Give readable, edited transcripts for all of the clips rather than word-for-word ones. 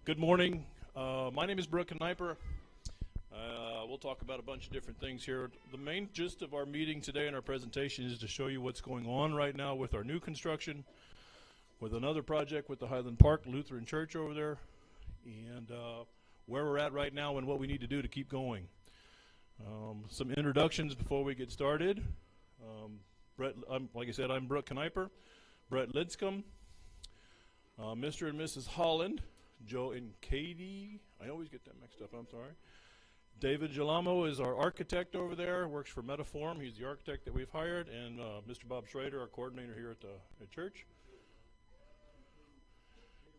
Good morning. My name is Brooke Kniper. We'll talk about a bunch of different things here. The main gist of our meeting today and our presentation is to show you what's going on right now with our new construction, with another project with the Highland Park Lutheran Church over there, and where we're at right now and what we need to do to keep going. Some introductions before we get started. Like I said, I'm Brooke Kniper. Brett Lidscomb, Mr. and Mrs. Holland, Joe and Katie. I always get that mixed up, I'm sorry. David Gelamo is our architect over there, works for Metaform. He's the architect that we've hired, and Mr. Bob Schrader, our coordinator here at the church.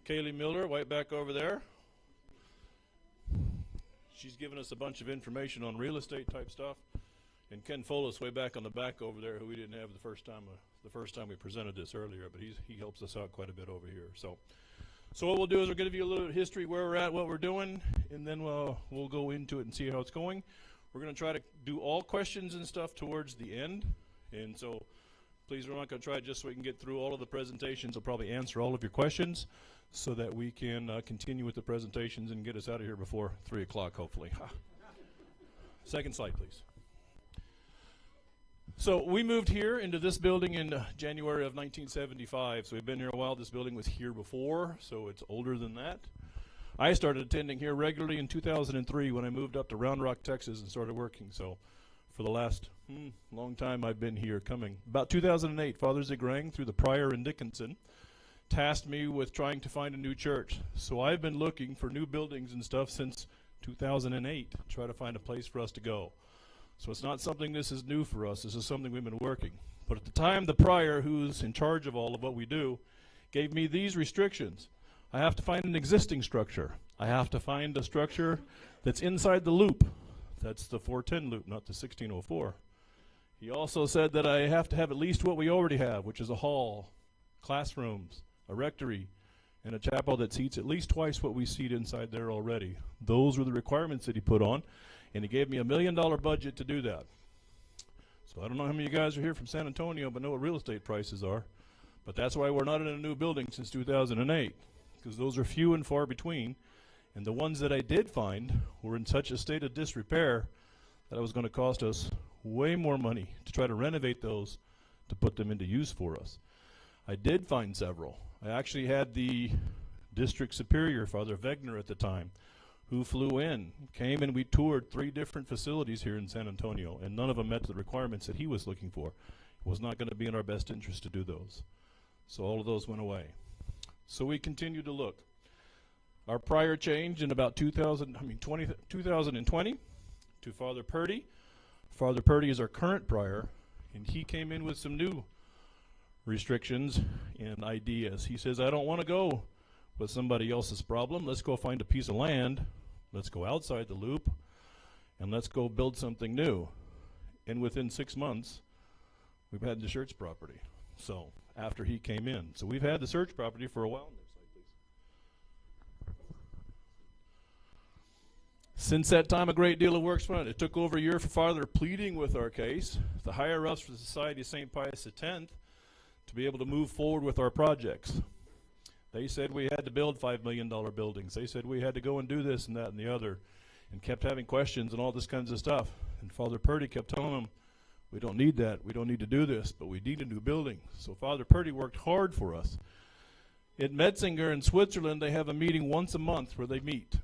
Kaylee Miller, right back over there. She's given us a bunch of information on real estate type stuff. And Ken Folis, way back on the back over there, who we didn't have the first time we presented this earlier, but he helps us out quite a bit over here. So what we'll do is we're going to give you a little bit of history, where we're at, what we're doing, and then we'll go into it and see how it's going. We're going to try to do all questions and stuff towards the end, and so please, we're not going to try it just so we can get through all of the presentations. We'll probably answer all of your questions so that we can continue with the presentations and get us out of here before 3 o'clock, hopefully. Second slide, please. So we moved here into this building in January of 1975, so we've been here a while. This building was here before, so it's older than that. I started attending here regularly in 2003 when I moved up to Round Rock, Texas and started working. So for the last long time I've been here coming. About 2008, Father Zigrang, through the Pryor and Dickinson, tasked me with trying to find a new church. So I've been looking for new buildings and stuff since 2008 to try to find a place for us to go. So it's not something this is new for us. This is something we've been working. But at the time, the prior, who's in charge of all of what we do, gave me these restrictions. I have to find an existing structure. I have to find a structure that's inside the loop. That's the 410 loop, not the 1604. He also said that I have to have at least what we already have, which is a hall, classrooms, a rectory, and a chapel that seats at least twice what we seat inside there already. Those were the requirements that he put on. And he gave me $1 million budget to do that. So I don't know how many of you guys are here from San Antonio but know what real estate prices are. But that's why we're not in a new building since 2008, because those are few and far between. And the ones that I did find were in such a state of disrepair that it was going to cost us way more money to try to renovate those to put them into use for us. I did find several. I actually had the district superior, Father Wegner at the time, who flew in, came, and we toured 3 different facilities here in San Antonio, and none of them met the requirements that he was looking for. It was not going to be in our best interest to do those. So all of those went away. So we continued to look. Our prior changed in about 2020 to Father Purdy. Father Purdy is our current prior, and he came in with some new restrictions and ideas. He says, I don't want to go with somebody else's problem. Let's go find a piece of land. Let's go outside the loop, and let's go build something new. And within 6 months, we've had the church property. So after he came in. So we've had the church property for a while. Next slide, please. Since that time, a great deal of work's been done. It took over a year for Father pleading with our case, the higher-ups for the Society of St. Pius X, to be able to move forward with our projects. They said we had to build $5 million buildings. They said we had to go and do this and that and the other, and kept having questions and all this kinds of stuff. And Father Purdy kept telling them, we don't need that. We don't need to do this, but we need a new building. So Father Purdy worked hard for us. At Metzinger in Switzerland, they have a meeting once a month where they meet.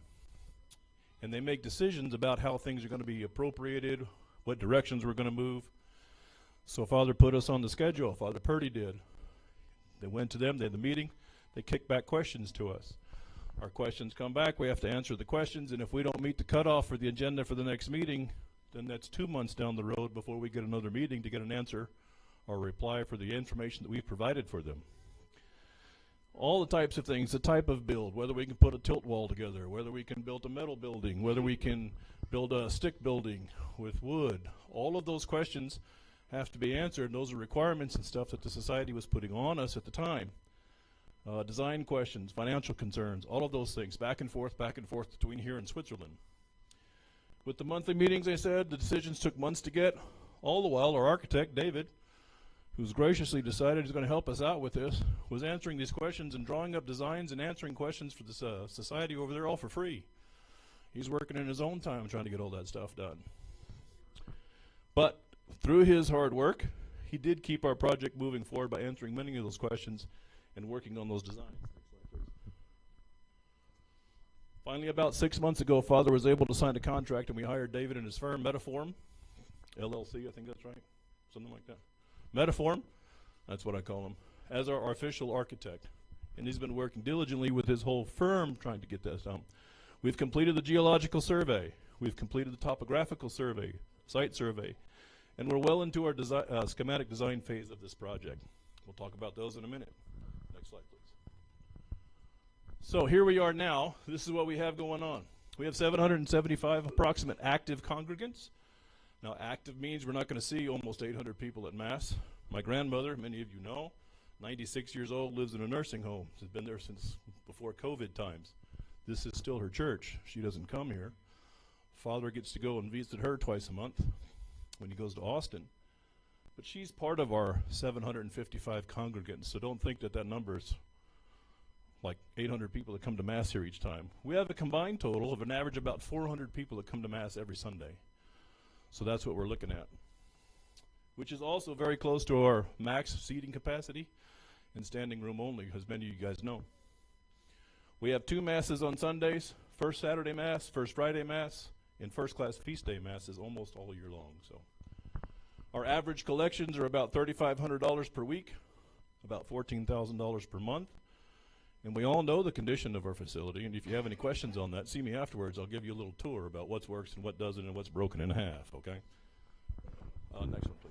And they make decisions about how things are going to be appropriated, what directions we're going to move. So Father put us on the schedule. Father Purdy did. They went to them. They had the meeting. They kick back questions to us. Our questions come back. We have to answer the questions, and if we don't meet the cutoff for the agenda for the next meeting, then that's 2 months down the road before we get another meeting to get an answer or reply for the information that we've provided for them. All the types of things, the type of build, whether we can put a tilt wall together, whether we can build a metal building, whether we can build a stick building with wood, all of those questions have to be answered, and those are requirements and stuff that the society was putting on us at the time. Design questions, financial concerns, all of those things, back and forth between here and Switzerland. With the monthly meetings, I said, the decisions took months to get. All the while, our architect, David, who's graciously decided he's going to help us out with this, was answering these questions and drawing up designs and answering questions for this society over there all for free. He's working in his own time trying to get all that stuff done. But through his hard work, he did keep our project moving forward by answering many of those questions and working on those designs. Finally, about 6 months ago, Father was able to sign a contract, and we hired David and his firm, Metaform, LLC, I think that's right, something like that. Metaform, that's what I call him, as our official architect. And he's been working diligently with his whole firm trying to get this done. We've completed the geological survey. We've completed the topographical survey, site survey. And we're well into our schematic design phase of this project. We'll talk about those in a minute. Next slide, please. So here we are now. This is what we have going on. We have 775 approximate active congregants. Now, active means we're not going to see almost 800 people at Mass. My grandmother, many of you know, 96 years old, lives in a nursing home. She's been there since before COVID times. This is still her church. She doesn't come here. Father gets to go and visit her twice a month when he goes to Austin. But she's part of our 755 congregants, so don't think that that number is like 800 people that come to Mass here each time. We have a combined total of an average about 400 people that come to Mass every Sunday. So that's what we're looking at, which is also very close to our max seating capacity and standing room only, as many of you guys know. We have 2 Masses on Sundays, first Saturday Mass, first Friday Mass, and first class feast day Masses almost all year long. So our average collections are about $3,500 per week, about $14,000 per month. And we all know the condition of our facility, and if you have any questions on that, see me afterwards. I'll give you a little tour about what works and what doesn't and what's broken in half, okay? Next one, please.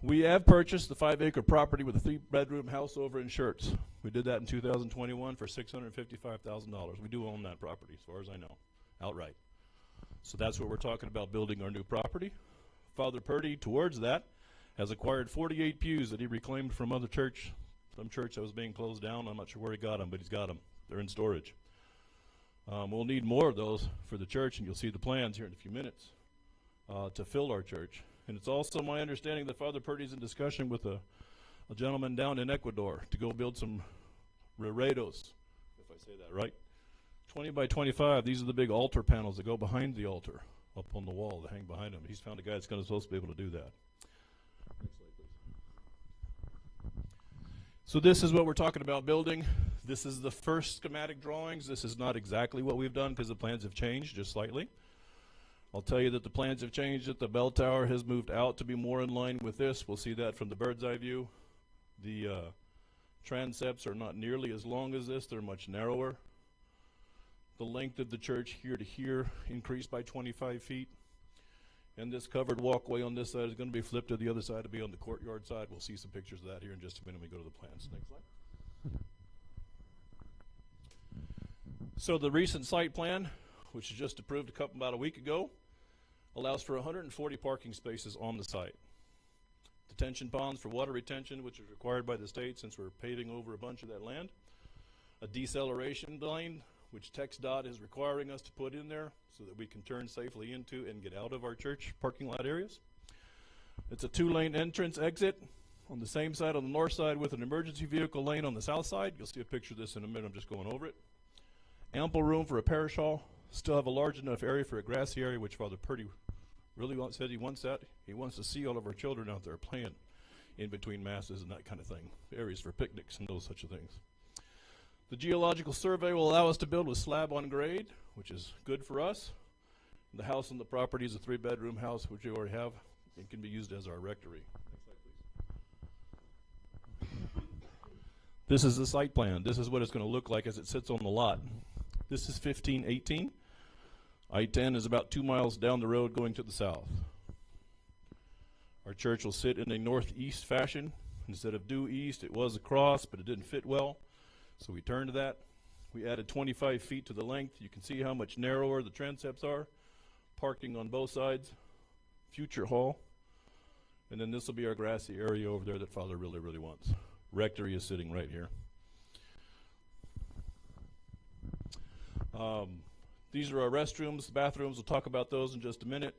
We have purchased the 5-acre property with a 3-bedroom house over in Schertz. We did that in 2021 for $655,000. We do own that property, as far as I know, outright. So that's what we're talking about, building our new property. Father Purdy, towards that, has acquired 48 pews that he reclaimed from other church, some church that was being closed down. I'm not sure where he got them, but he's got them. They're in storage. We'll need more of those for the church, and you'll see the plans here in a few minutes to fill our church. And it's also my understanding that Father Purdy's in discussion with a gentleman down in Ecuador to go build some reredos, if I say that right. 20 by 25, these are the big altar panels that go behind the altar, up on the wall that hang behind him. He's found a guy that's supposed to be able to do that. Next slide, please. So this is what we're talking about building. This is the first schematic drawings. This is not exactly what we've done because the plans have changed just slightly. I'll tell you that the plans have changed, that the bell tower has moved out to be more in line with this. We'll see that from the bird's eye view. The transepts are not nearly as long as this. They're much narrower. The length of the church here to here increased by 25 feet. And this covered walkway on this side is going to be flipped to the other side to be on the courtyard side. We'll see some pictures of that here in just a minute when we go to the plans. Next slide. So the recent site plan, which was just approved about a week ago, allows for 140 parking spaces on the site. Detention ponds for water retention, which is required by the state since we're paving over a bunch of that land. A deceleration lane, which TxDOT is requiring us to put in there so that we can turn safely into and get out of our church parking lot areas. It's a 2-lane entrance exit on the same side on the north side with an emergency vehicle lane on the south side. You'll see a picture of this in a minute. I'm just going over it. Ample room for a parish hall. Still have a large enough area for a grassy area, which Father Purdy really said he wants that. He wants to see all of our children out there playing in between masses and that kind of thing. Areas for picnics and those such of things. The geological survey will allow us to build with slab on grade, which is good for us. The house on the property is a 3-bedroom house, which we already have. It can be used as our rectory. Next slide, please. This is the site plan. This is what it's going to look like as it sits on the lot. This is 1518. I-10 is about 2 miles down the road going to the south. Our church will sit in a northeast fashion. Instead of due east, it was across, but it didn't fit well. So we turned that. We added 25 feet to the length. You can see how much narrower the transepts are. Parking on both sides. Future hall. And then this will be our grassy area over there that Father really, really wants. Rectory is sitting right here. These are our restrooms, bathrooms. We'll talk about those in just a minute.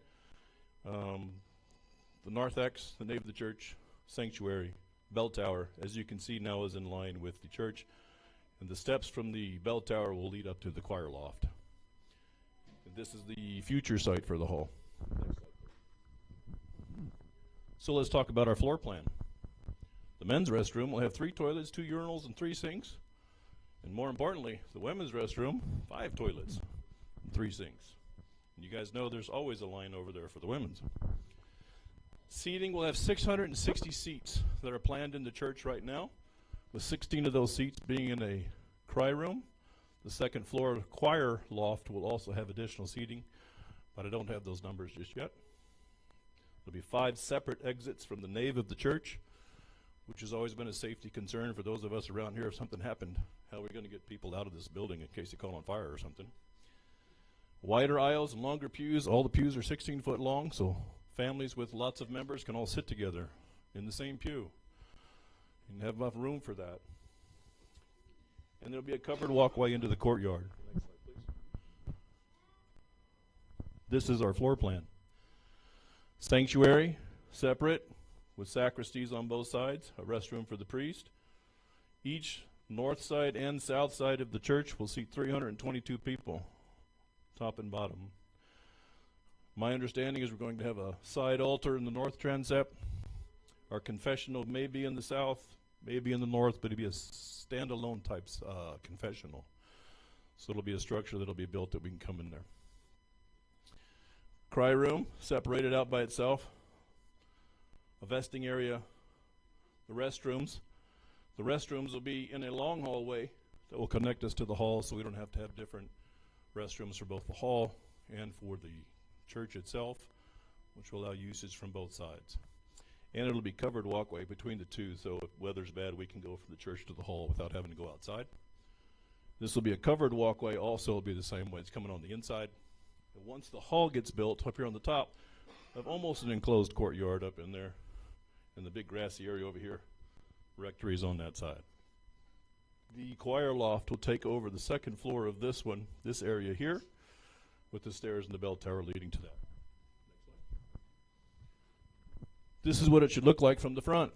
the narthex, the nave of the church, sanctuary, bell tower, as you can see now, is in line with the church. And the steps from the bell tower will lead up to the choir loft. And this is the future site for the hall. So let's talk about our floor plan. The men's restroom will have 3 toilets, 2 urinals, and 3 sinks. And more importantly, the women's restroom, 5 toilets and 3 sinks. And you guys know there's always a line over there for the women's. Seating will have 660 seats that are planned in the church right now, with 16 of those seats being in a cry room. The second floor choir loft will also have additional seating, but I don't have those numbers just yet. There'll be 5 separate exits from the nave of the church, which has always been a safety concern for those of us around here. If something happened, how are we going to get people out of this building in case they caught on fire or something? Wider aisles and longer pews. All the pews are 16 foot long, so families with lots of members can all sit together in the same pew and have enough room for that. And there'll be a covered walkway into the courtyard. Next slide, please. This is our floor plan. Sanctuary, separate, with sacristies on both sides, a restroom for the priest. Each north side and south side of the church will seat 322 people, top and bottom. My understanding is we're going to have a side altar in the north transept. Our confessional may be in the south, may be in the north, but it'll be a standalone type confessional. So it'll be a structure that'll be built that we can come in there. Cry room, separated out by itself. A vesting area, the restrooms. The restrooms will be in a long hallway that will connect us to the hall, so we don't have to have different restrooms for both the hall and for the church itself, which will allow usage from both sides. And it'll be covered walkway between the two, so if weather's bad, we can go from the church to the hall without having to go outside. This will be a covered walkway, also will be the same way. It's coming on the inside. And once the hall gets built, up here on the top, I have almost an enclosed courtyard up in there, and the big grassy area over here. Rectory is on that side. The choir loft will take over the second floor of this one, this area here, with the stairs and the bell tower leading to that. Next slide. This is what it should look like from the front.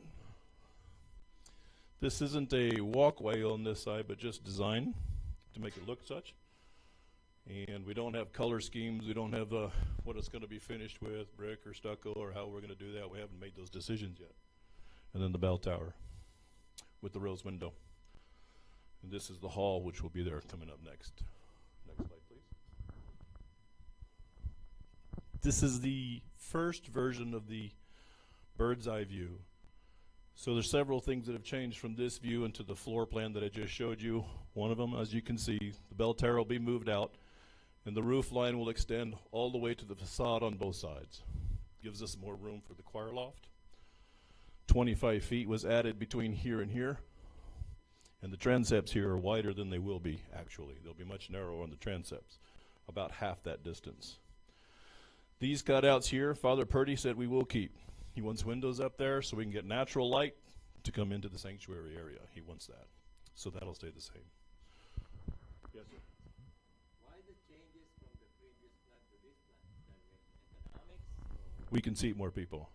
This isn't a walkway on this side, but just design to make it look such. And we don't have color schemes. We don't have what it's going to be finished with, brick or stucco, or how we're going to do that. We haven't made those decisions yet. And then the bell tower with the rose window. And this is the hall, which will be there coming up next. Next slide, please. This is the first version of the bird's eye view. So there's several things that have changed from this view into the floor plan that I just showed you. One of them, as you can see, the bell tower will be moved out, and the roof line will extend all the way to the facade on both sides. Gives us more room for the choir loft. 25 feet was added between here and here, and the transepts here are wider than they will be actually. They'll be much narrower on the transepts, about half that distance. These cutouts here, Father Purdy said we will keep. He wants windows up there so we can get natural light to come into the sanctuary area. He wants that. So that'll stay the same. Yes, sir. Why the changes from the previous plan to this plan? Is that with economics? We can seat more people.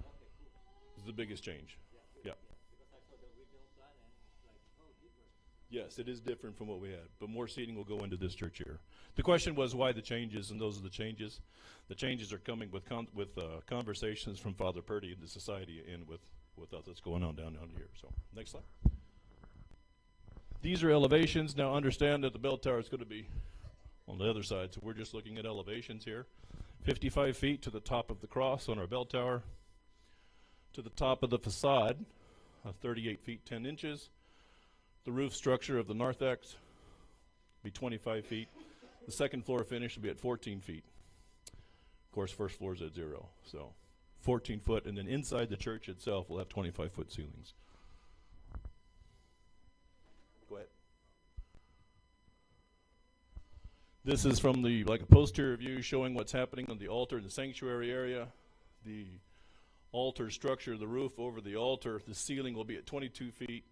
Okay, cool. This is the biggest change. Yeah. Because I saw the original plan and it's like, oh, different. Yes, it is different from what we had, but more seating will go into this church here. The question was why the changes, and those are the changes. The changes are coming with conversations from Father Purdy and the society and with us that's going on down here. So, next slide. These are elevations. Now understand that the bell tower is going to be on the other side, so we're just looking at elevations here. 55 feet to the top of the cross on our bell tower. To the top of the facade, 38 feet 10 inches. The roof structure of the narthex will be 25 feet. The second floor finish will be at 14 feet. Of course, first floor is at 0, so 14 foot, and then inside the church itself will have 25-foot ceilings. Go ahead. This is from the a posterior view showing what's happening on the altar in the sanctuary area. The altar structure, the roof over the altar, the ceiling will be at 22 feet.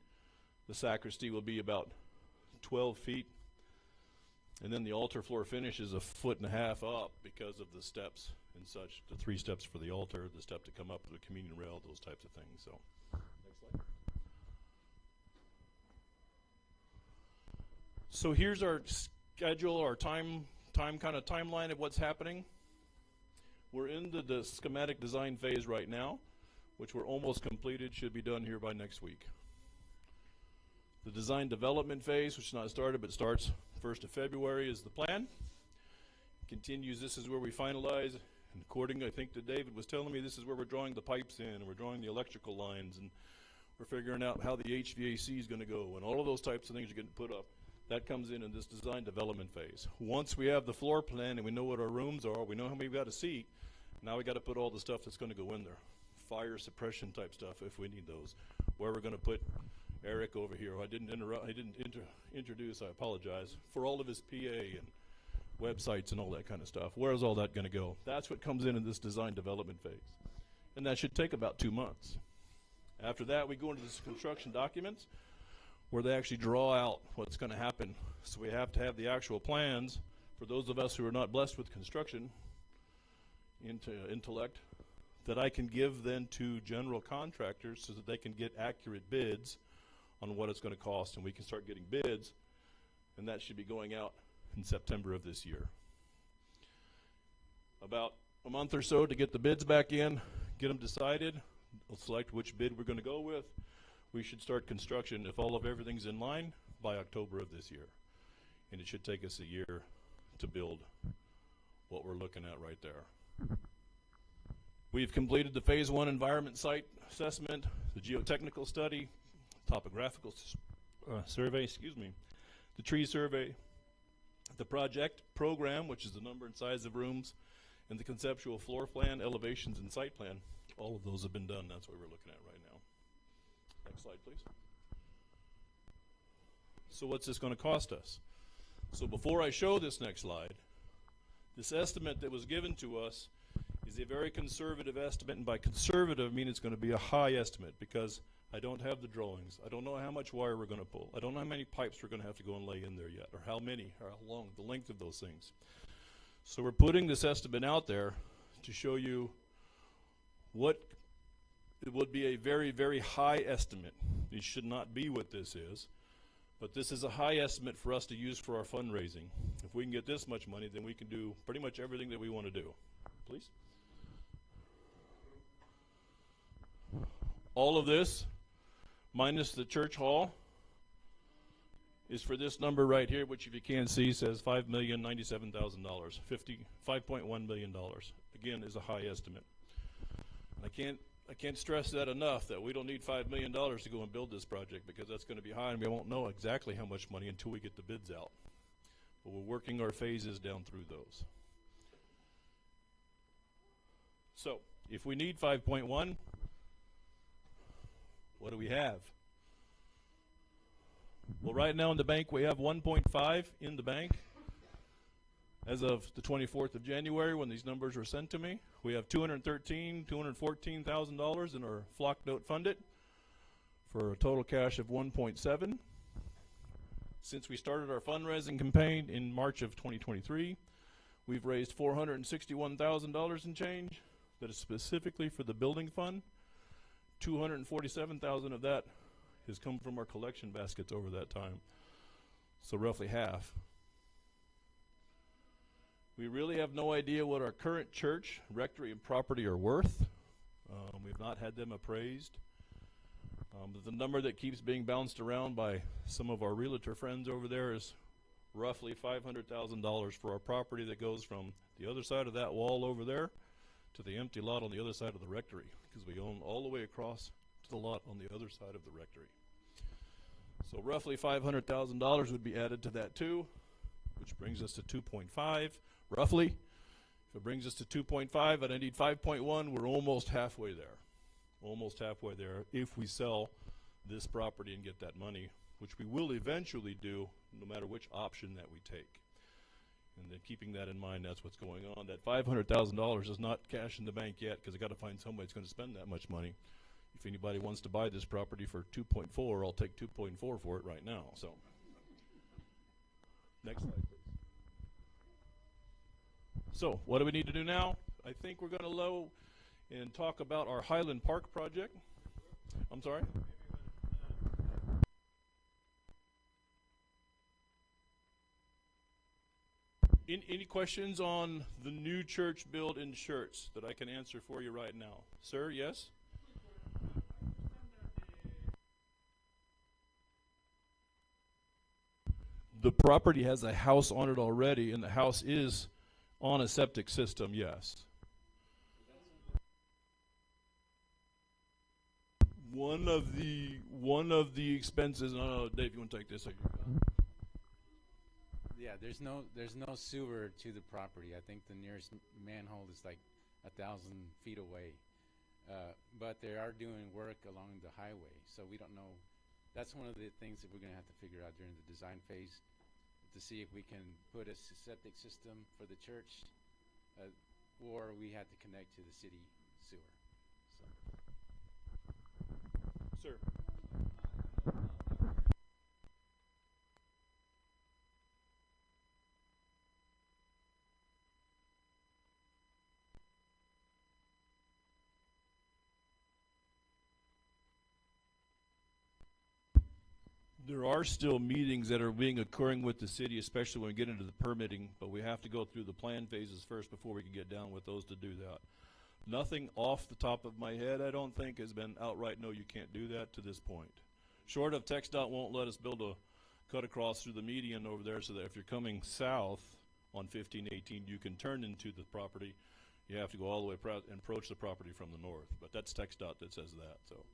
The sacristy will be about 12 feet. And then the altar floor finish is 1.5 feet up because of the steps and such. The 3 steps for the altar, the step to come up to the communion rail, those types of things. So, next slide. So here's our schedule, our timeline of what's happening. We're in the schematic design phase right now, which we're almost completed, should be done here by next week. The design development phase, which is not started but starts 1st of February, is the plan. Continues, this is where we finalize, and according, I think, to David was telling me, this is where we're drawing the pipes in, and we're drawing the electrical lines, and we're figuring out how the HVAC is going to go, and all of those types of things are getting put up. That comes in this design development phase. Once we have the floor plan and we know what our rooms are, we know how many we've got a seat, now we got to put all the stuff that's going to go in there. Fire suppression type stuff if we need those. Where we're going to put Eric over here. I didn't introduce, I apologize, for all of his PA and websites and all that kind of stuff. Where's all that going to go? That's what comes in this design development phase. And that should take about 2 months. After that, we go into this construction documents where they actually draw out what's going to happen. So we have to have the actual plans for those of us who are not blessed with construction intellect that I can give then to general contractors so that they can get accurate bids on what it's going to cost, and we can start getting bids, and that should be going out in September of this year. About a month or so to get the bids back in, get them decided, we'll select which bid we're going to go with. We should start construction, if all of everything's in line, by October of this year. And it should take us a year to build what we're looking at right there. We've completed the phase 1 environment site assessment, the geotechnical study, topographical survey, the tree survey, the project program, which is the number and size of rooms, and the conceptual floor plan, elevations, and site plan. All of those have been done. That's what we're looking at right now. Next slide, please. So what's this going to cost us? So before I show this next slide, this estimate that was given to us is a very conservative estimate, and by conservative I mean it's going to be a high estimate because I don't have the drawings. I don't know how much wire we're going to pull. I don't know how many pipes we're going to have to go and lay in there yet, or how many, or how long, the length of those things. So we're putting this estimate out there to show you what it would be a very, very high estimate. It should not be what this is, but this is a high estimate for us to use for our fundraising. If we can get this much money, then we can do pretty much everything that we want to do. Please. All of this, minus the church hall, is for this number right here, which if you can see says $5,097,000, $5.1 million. Again, is a high estimate. I can't stress that enough, that we don't need $5 million to go and build this project, because that's going to be high and we won't know exactly how much money until we get the bids out. But we're working our phases down through those. So if we need 5.1, what do we have? Well, right now in the bank we have 1.5 in the bank. As of the 24th of January, when these numbers were sent to me, we have $214,000 in our flock note funded for a total cash of 1.7. Since we started our fundraising campaign in March of 2023, we've raised $461,000 in change. That is specifically for the building fund. $247,000 of that has come from our collection baskets over that time, so roughly half. We really have no idea what our current church, rectory, and property are worth. We've not had them appraised. But the number that keeps being bounced around by some of our realtor friends over there is roughly $500,000 for our property that goes from the other side of that wall over there to the empty lot on the other side of the rectory, because we own all the way across to the lot on the other side of the rectory. So roughly $500,000 would be added to that too, which brings us to 2.5, roughly. If it brings us to 2.5 and I need 5.1, we're almost halfway there. Almost halfway there if we sell this property and get that money, which we will eventually do no matter which option that we take. And then keeping that in mind, that's what's going on. That $500,000 is not cash in the bank yet, because I got to find somebody that's going to spend that much money. If anybody wants to buy this property for 2.4, I'll take 2.4 for it right now. So, next slide, please. So, what do we need to do now? I think we're going to low and talk about our Highland Park project. I'm sorry? Any questions on the new church build in Schertz that I can answer for you right now? Sir, yes? The property has a house on it already, and the house is on a septic system, yes. One of the expenses, Dave, you want to take this? Yeah, there's no sewer to the property. I think the nearest manhole is like 1,000 feet away. But they are doing work along the highway, so we don't know. That's one of the things that we're going to have to figure out during the design phase, to see if we can put a septic system for the church, or we had to connect to the city sewer. So. Sir. There are still meetings that are occurring with the city, especially when we get into the permitting, but we have to go through the plan phases first before we can get down with those to do that. Nothing off the top of my head, I don't think, has been outright, no, you can't do that to this point. Short of TxDOT won't let us build a cut across through the median over there, so that if you're coming south on 1518, you can turn into the property. You have to go all the way and approach the property from the north, but that's TxDOT that says that. So.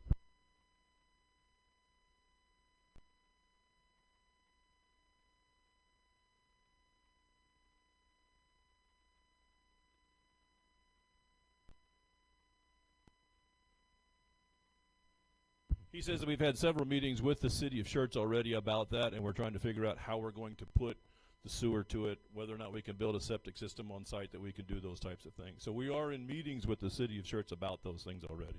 He says that we've had several meetings with the city of Schertz already about that, and we're trying to figure out how we're going to put the sewer to it, whether or not we can build a septic system on site that we can do those types of things. So we are in meetings with the city of Schertz about those things already.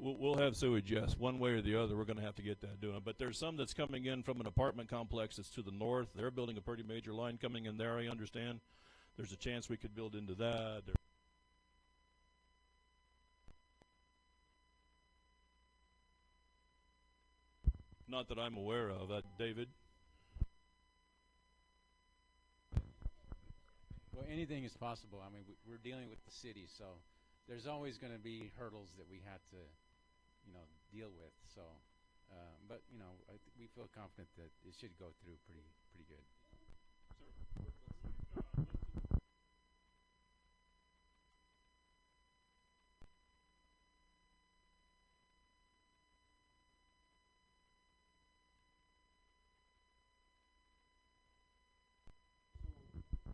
We'll have sewage, yes. One way or the other, we're going to have to get that doing. But there's some that's coming in from an apartment complex that's to the north. They're building a pretty major line coming in there, I understand. There's a chance we could build into that. Not that I'm aware of. David? Well, anything is possible. I mean, we're dealing with the city, so there's always going to be hurdles that we have to, deal with. So, but we feel confident that it should go through pretty good.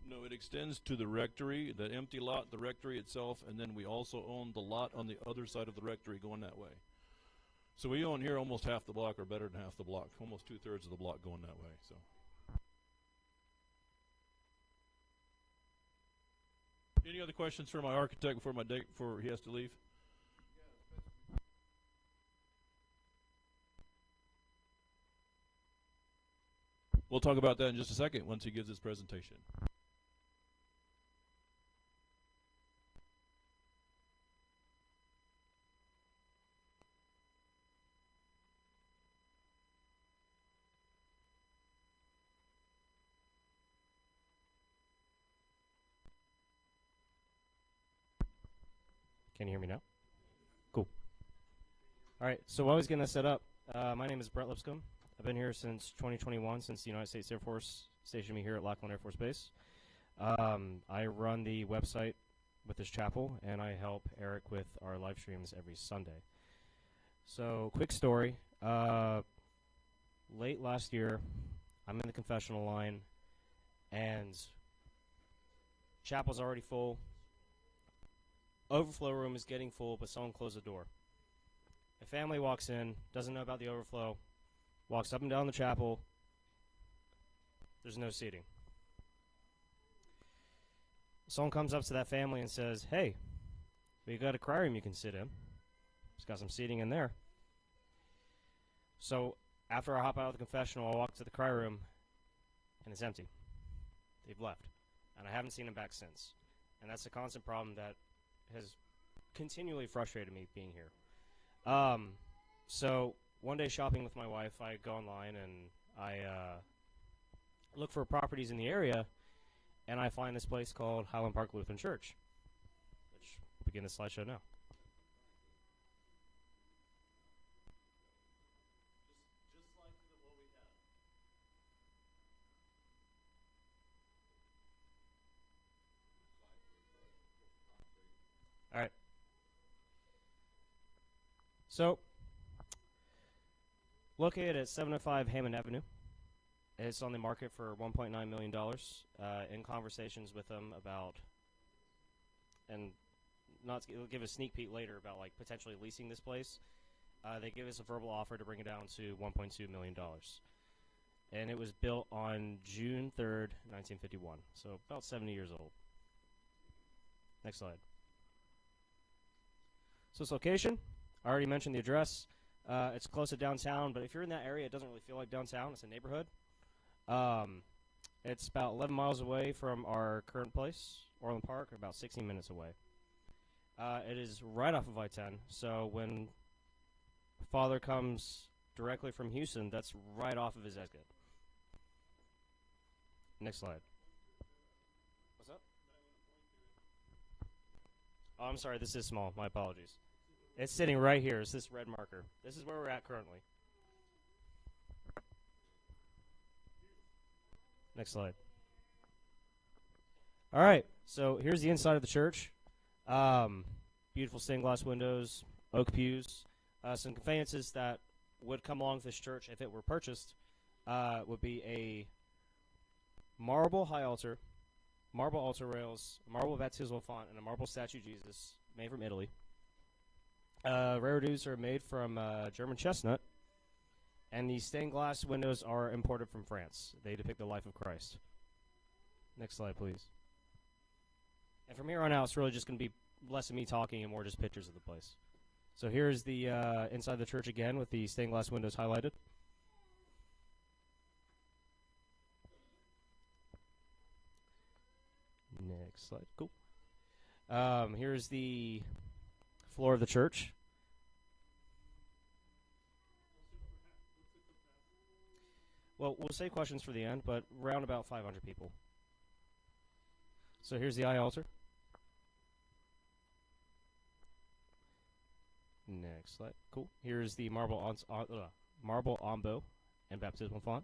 No, it extends to the rectory, the empty lot, the rectory itself, and then we also own the lot on the other side of the rectory going that way. So we own here almost half the block, or better than half the block, almost 2/3 of the block going that way. So. Any other questions for my architect before he has to leave? We'll talk about that in just a second once he gives his presentation. Can you hear me now? Cool. All right, so I was going to set up. My name is Brett Lipscomb. I've been here since 2021, since the United States Air Force stationed me here at Lackland Air Force Base. I run the website with this chapel, and I help Eric with our live streams every Sunday. So, quick story. Late last year, I'm in the confessional line, and chapel's already full. Overflow room is getting full, but someone closed the door. A family walks in, doesn't know about the overflow, walks up and down the chapel. There's no seating. someone comes up to that family and says, "Hey, we got a cry room you can sit in. It's got some seating in there." So after I hop out of the confessional, I walk to the cry room, and it's empty. They've left, and I haven't seen them back since. And that's a constant problem that has continually frustrated me being here. So one day shopping with my wife, I go online and I look for properties in the area, and I find this place called Highland Park Lutheran Church, which we'll begin the slideshow now. All right. So, located at 705 Hammond Avenue, it's on the market for $1.9 million. In conversations with them about, and not to give a sneak peek later about like potentially leasing this place, they give us a verbal offer to bring it down to $1.2 million. And it was built on June 3rd, 1951, so about 70 years old. Next slide. So its location, I already mentioned the address. It's close to downtown, but if you're in that area, it doesn't really feel like downtown. It's a neighborhood. It's about 11 miles away from our current place, Orland Park, about 16 minutes away. It is right off of I-10, so when Father comes directly from Houston, that's right off of his exit. Next slide. What's up? Oh, I'm sorry, this is small. My apologies. It's sitting right here. It's this red marker. This is where we're at currently. Next slide. All right, so here's the inside of the church. Beautiful stained glass windows, oak pews. Some conveyances that would come along with this church if it were purchased would be a marble high altar, marble altar rails, marble baptismal font, and a marble statue of Jesus made from Italy. Rarities are made from German chestnut, and the stained glass windows are imported from France. They depict the life of Christ. Next slide, please. And from here on out, it's really just going to be less of me talking and more just pictures of the place. So here's the inside of the church again with the stained glass windows highlighted. Next slide. Cool. Here's the floor of the church. Well, we'll save questions for the end, but around about 500 people. So here's the high altar. Next slide. Cool. Here's the marble ombo and baptismal font.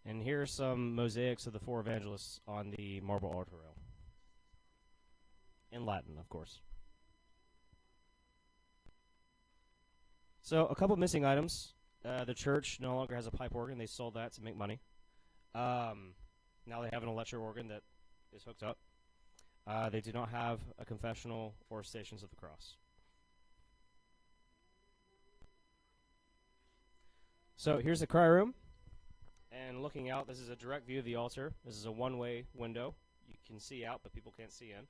And here are some mosaics of the four evangelists on the marble altar rail. In Latin, of course. So, a couple missing items. The church no longer has a pipe organ. They sold that to make money. Now they have an electric organ that is hooked up. They do not have a confessional or Stations of the Cross. So, here's the cry room. And looking out, this is a direct view of the altar. This is a one-way window. You can see out, but people can't see in.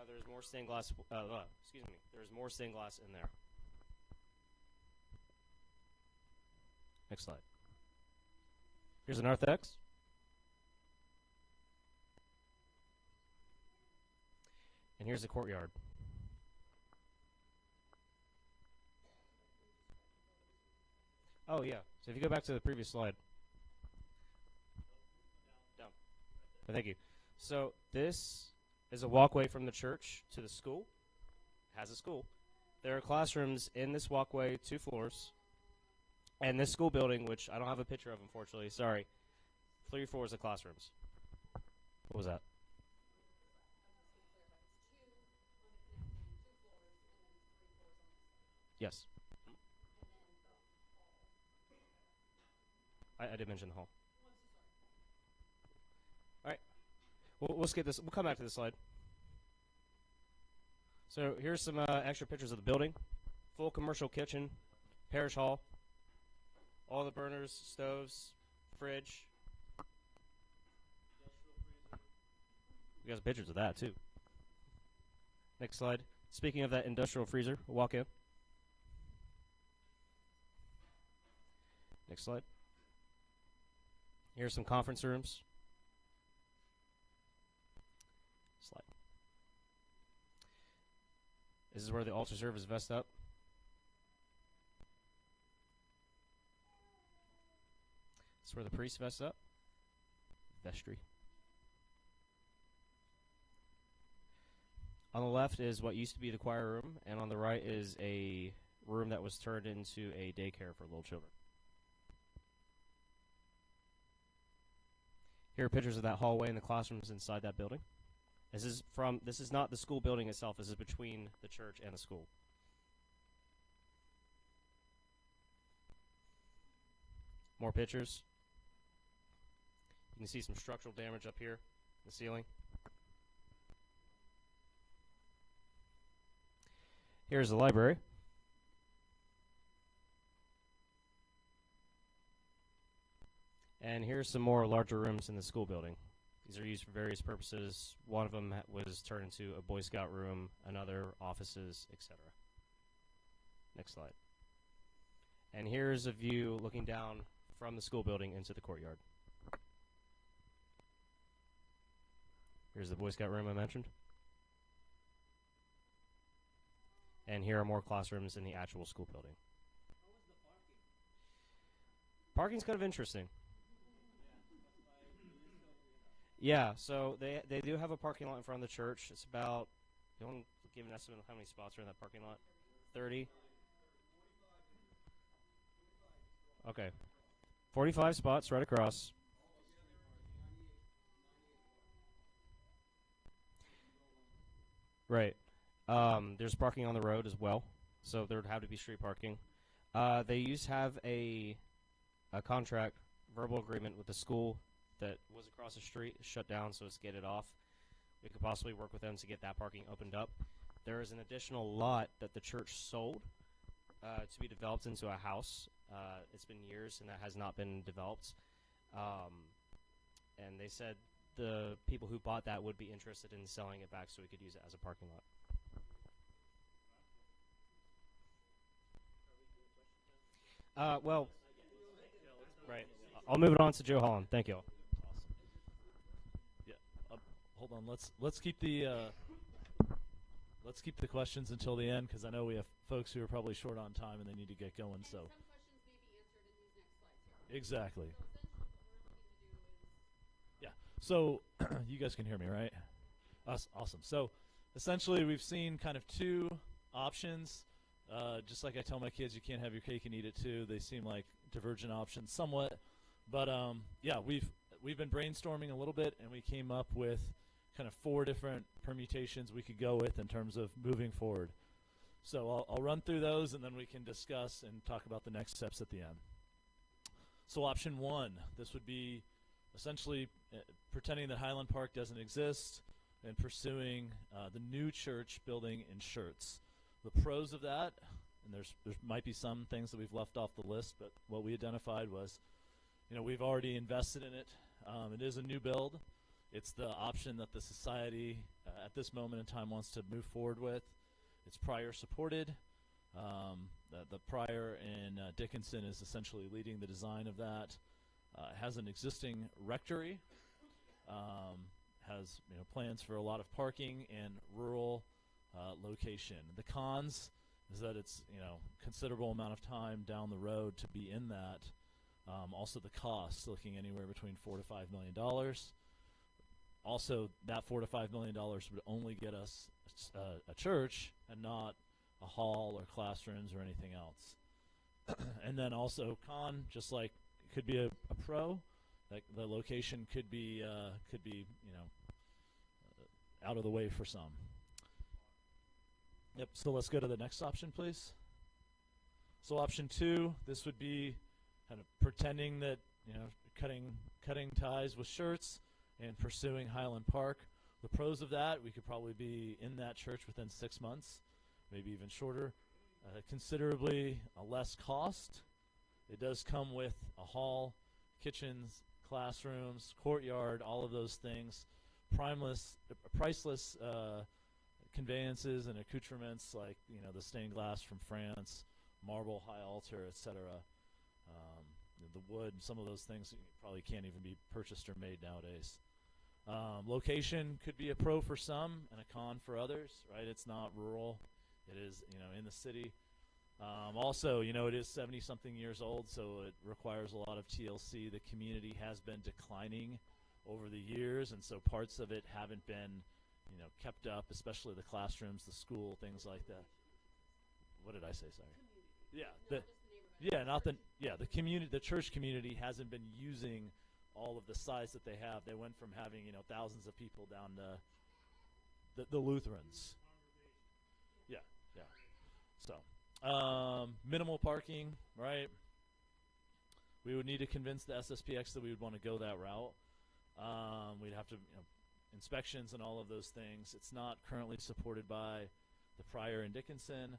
There's more stained glass. There's more stained glass in there. Next slide. Here's a narthex. And here's the courtyard. Oh yeah. So if you go back to the previous slide. Down. Oh, thank you. So this is a walkway from the church to the school. It has a school. There are classrooms in this walkway, 2 floors. And this school building, which I don't have a picture of, unfortunately, sorry, 3 floors of classrooms. What was that? Yes. I did mention the hall. All right. We'll skip this. We'll come back to this slide. So here's some extra pictures of the building. Full commercial kitchen, parish hall. All the burners, stoves, fridge. We got some pictures of that too. Next slide. Speaking of that industrial freezer, we'll walk in. Next slide. Here's some conference rooms. Slide. This is where the altar servers vest up. This is where the priest vests up. Vestry. On the left is what used to be the choir room, and on the right is a room that was turned into a daycare for little children. Here are pictures of that hallway and the classrooms inside that building. This is not the school building itself. This is between the church and the school. More pictures. You can see some structural damage up here in the ceiling. Here's the library. And here's some more larger rooms in the school building. These are used for various purposes. One of them was turned into a Boy Scout room, another offices, etc. Next slide. And here's a view looking down from the school building into the courtyard. Here's the Boy Scout room I mentioned. And here are more classrooms in the actual school building. How was the parking? Parking's kind of interesting. Yeah, so they do have a parking lot in front of the church. It's about, you want to give an estimate of how many spots are in that parking lot? 30? Okay. 45 spots right across. Right. There's parking on the road as well, so there would have to be street parking. They used to have a contract, verbal agreement with the school that was across the street, shut down, so it's gated off. We could possibly work with them to get that parking opened up. There is an additional lot that the church sold to be developed into a house. It's been years, and that has not been developed. And they said the people who bought that would be interested in selling it back so we could use it as a parking lot. Well, right. I'll move it on to Joe Holland. Thank you all. Hold on. Let's keep the questions until the end, because I know we have folks who are probably short on time and they need to get going. So some questions may be answered in these next slides here. exactly. So essentially what we're looking to do is Yeah. So you guys can hear me, right? Awesome. So essentially, we've seen kind of two options. Just like I tell my kids, you can't have your cake and eat it too. They seem like divergent options somewhat, but yeah, we've been brainstorming a little bit, and we came up with kind of 4 different permutations we could go with in terms of moving forward. So I'll run through those, and then we can discuss and talk about the next steps at the end. So option 1, this would be essentially pretending that Highland Park doesn't exist and pursuing the new church building in Schertz. The pros of that, and there might be some things that we've left off the list, but what we identified was, we've already invested in it. It is a new build. It's the option that the society at this moment in time wants to move forward with. It's prior supported. The prior in Dickinson is essentially leading the design of that. It has an existing rectory. Has plans for a lot of parking and rural location. The cons is that it's considerable amount of time down the road to be in that. Also the cost, looking anywhere between $4 to $5 million. Also, that $4 to $5 million would only get us a church and not a hall or classrooms or anything else. And then also con, just like it could be a pro, like the location could be out of the way for some. Yep. So let's go to the next option, please. So option 2, this would be kind of pretending that cutting ties with Schertz and pursuing Highland Park. The pros of that, we could probably be in that church within 6 months, maybe even shorter. considerably less cost. It does come with a hall, kitchens, classrooms, courtyard, all of those things. Priceless conveyances and accoutrements like the stained glass from France, marble high altar, etc. The wood, some of those things probably can't even be purchased or made nowadays. Location could be a pro for some and a con for others, right? It's not rural. It is, in the city. Also, it is 70-something years old, so it requires a lot of TLC. The community has been declining over the years, and so parts of it haven't been, kept up, especially the classrooms, the school, things like that. What did I say? Sorry. The community, the church community hasn't been using all of the size that they have. They went from having thousands of people down to the Lutherans. Yeah. So minimal parking, right? We would need to convince the SSPX that we would want to go that route. We'd have to inspections and all of those things. It's not currently supported by the Pryor and Dickinson.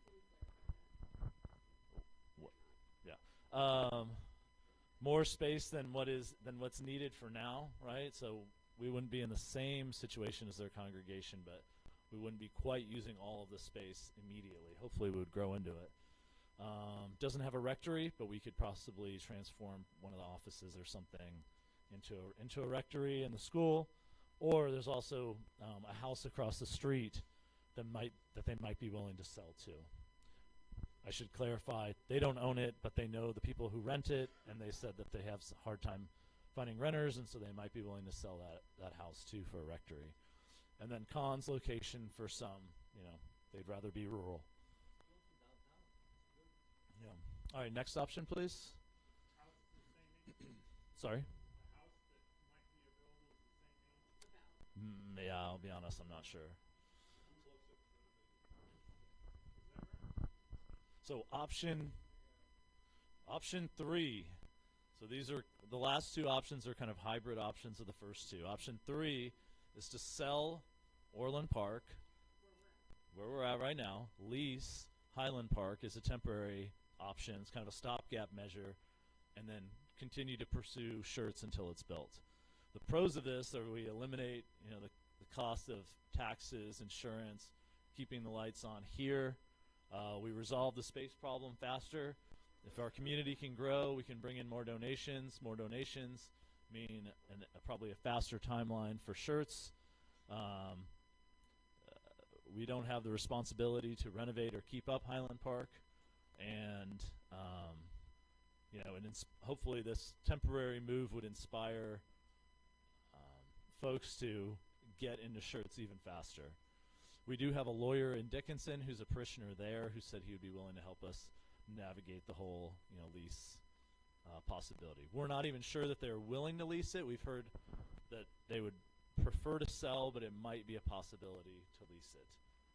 More space than what's needed for now, right? So we wouldn't be in the same situation as their congregation, but we wouldn't be quite using all of the space immediately. Hopefully we would grow into it. Doesn't have a rectory, but we could possibly transform one of the offices or something into a rectory in the school. Or there's also a house across the street that they might be willing to sell to. I should clarify, they don't own it, but they know the people who rent it, and they said that they have a hard time finding renters, and so they might be willing to sell that house too for a rectory. And then cons location for some, they'd rather be rural. Yeah. All right, next option, please. Sorry. Yeah, I'll be honest, I'm not sure. So option 3. So these are the last two options are kind of hybrid options of the first two. Option 3 is to sell Orland Park, where we're at right now. Lease Highland Park is a temporary option. It's kind of a stopgap measure, and then continue to pursue Schertz until it's built. The pros of this are we eliminate the cost of taxes, insurance, keeping the lights on here. We resolve the space problem faster. If our community can grow, we can bring in more donations. More donations mean probably a faster timeline for Schertz. We don't have the responsibility to renovate or keep up Highland Park. And, hopefully this temporary move would inspire folks to get into Schertz even faster. We do have a lawyer in Dickinson who's a parishioner there who said he would be willing to help us navigate the whole lease possibility. We're not even sure that they're willing to lease it. We've heard that they would prefer to sell, but it might be a possibility to lease it.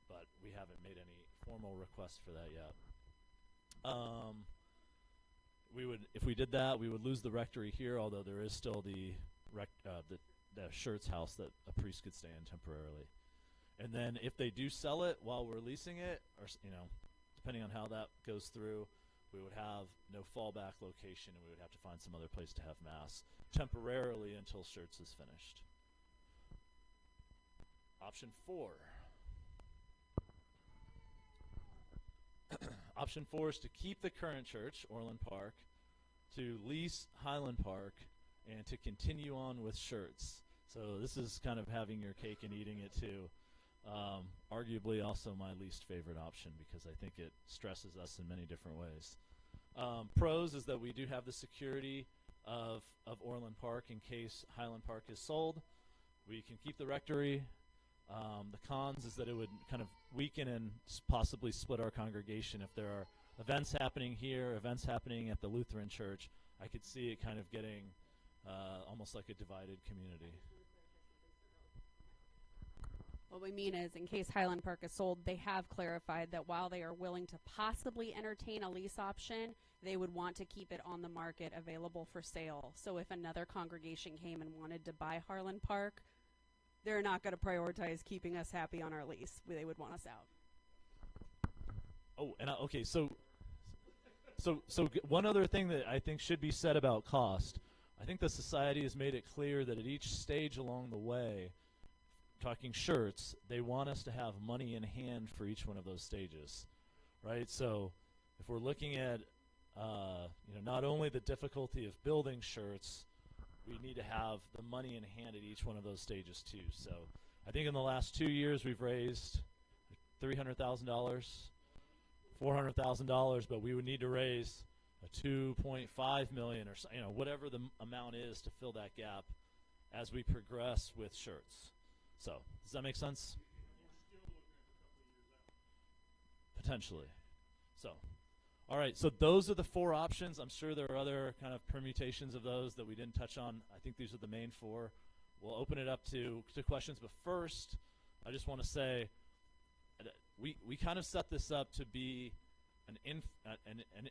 But we haven't made any formal requests for that yet. If we did that, we would lose the rectory here, although there is still the Schertz house that a priest could stay in temporarily. And then if they do sell it while we're leasing it, or depending on how that goes through, we would have no fallback location, and we would have to find some other place to have mass temporarily until Schertz is finished. Option 4. Option 4 is to keep the current church, Orland Park, to lease Highland Park, and to continue on with Schertz. So this is kind of having your cake and eating it too. Arguably also my least favorite option because I think it stresses us in many different ways. Pros is that we do have the security of Orland Park in case Highland Park is sold. We can keep the rectory. The cons is that it would kind of weaken and possibly split our congregation. If there are events happening here, events happening at the Lutheran Church, I could see it kind of getting almost like a divided community. What we mean is, in case Highland Park is sold, they have clarified that while they are willing to possibly entertain a lease option, they would want to keep it on the market available for sale. So if another congregation came and wanted to buy Highland Park, they're not going to prioritize keeping us happy on our lease. They would want us out. Oh, and okay, one other thing that I think should be said about cost. I think the society has made it clear that at each stage along the way, talking shirts, they want us to have money in hand for each one of those stages, right? So if we're looking at not only the difficulty of building shirts, we need to have the money in hand at each one of those stages too. So I think in the last 2 years we've raised $300,000, $400,000, but we would need to raise a 2.5 million or whatever the amount is to fill that gap as we progress with shirts. So does that make sense? Potentially. So, all right. So those are the 4 options. I'm sure there are other kind of permutations of those that we didn't touch on. I think these are the main 4. We'll open it up to questions, but first, I just want to say we kind of set this up to be an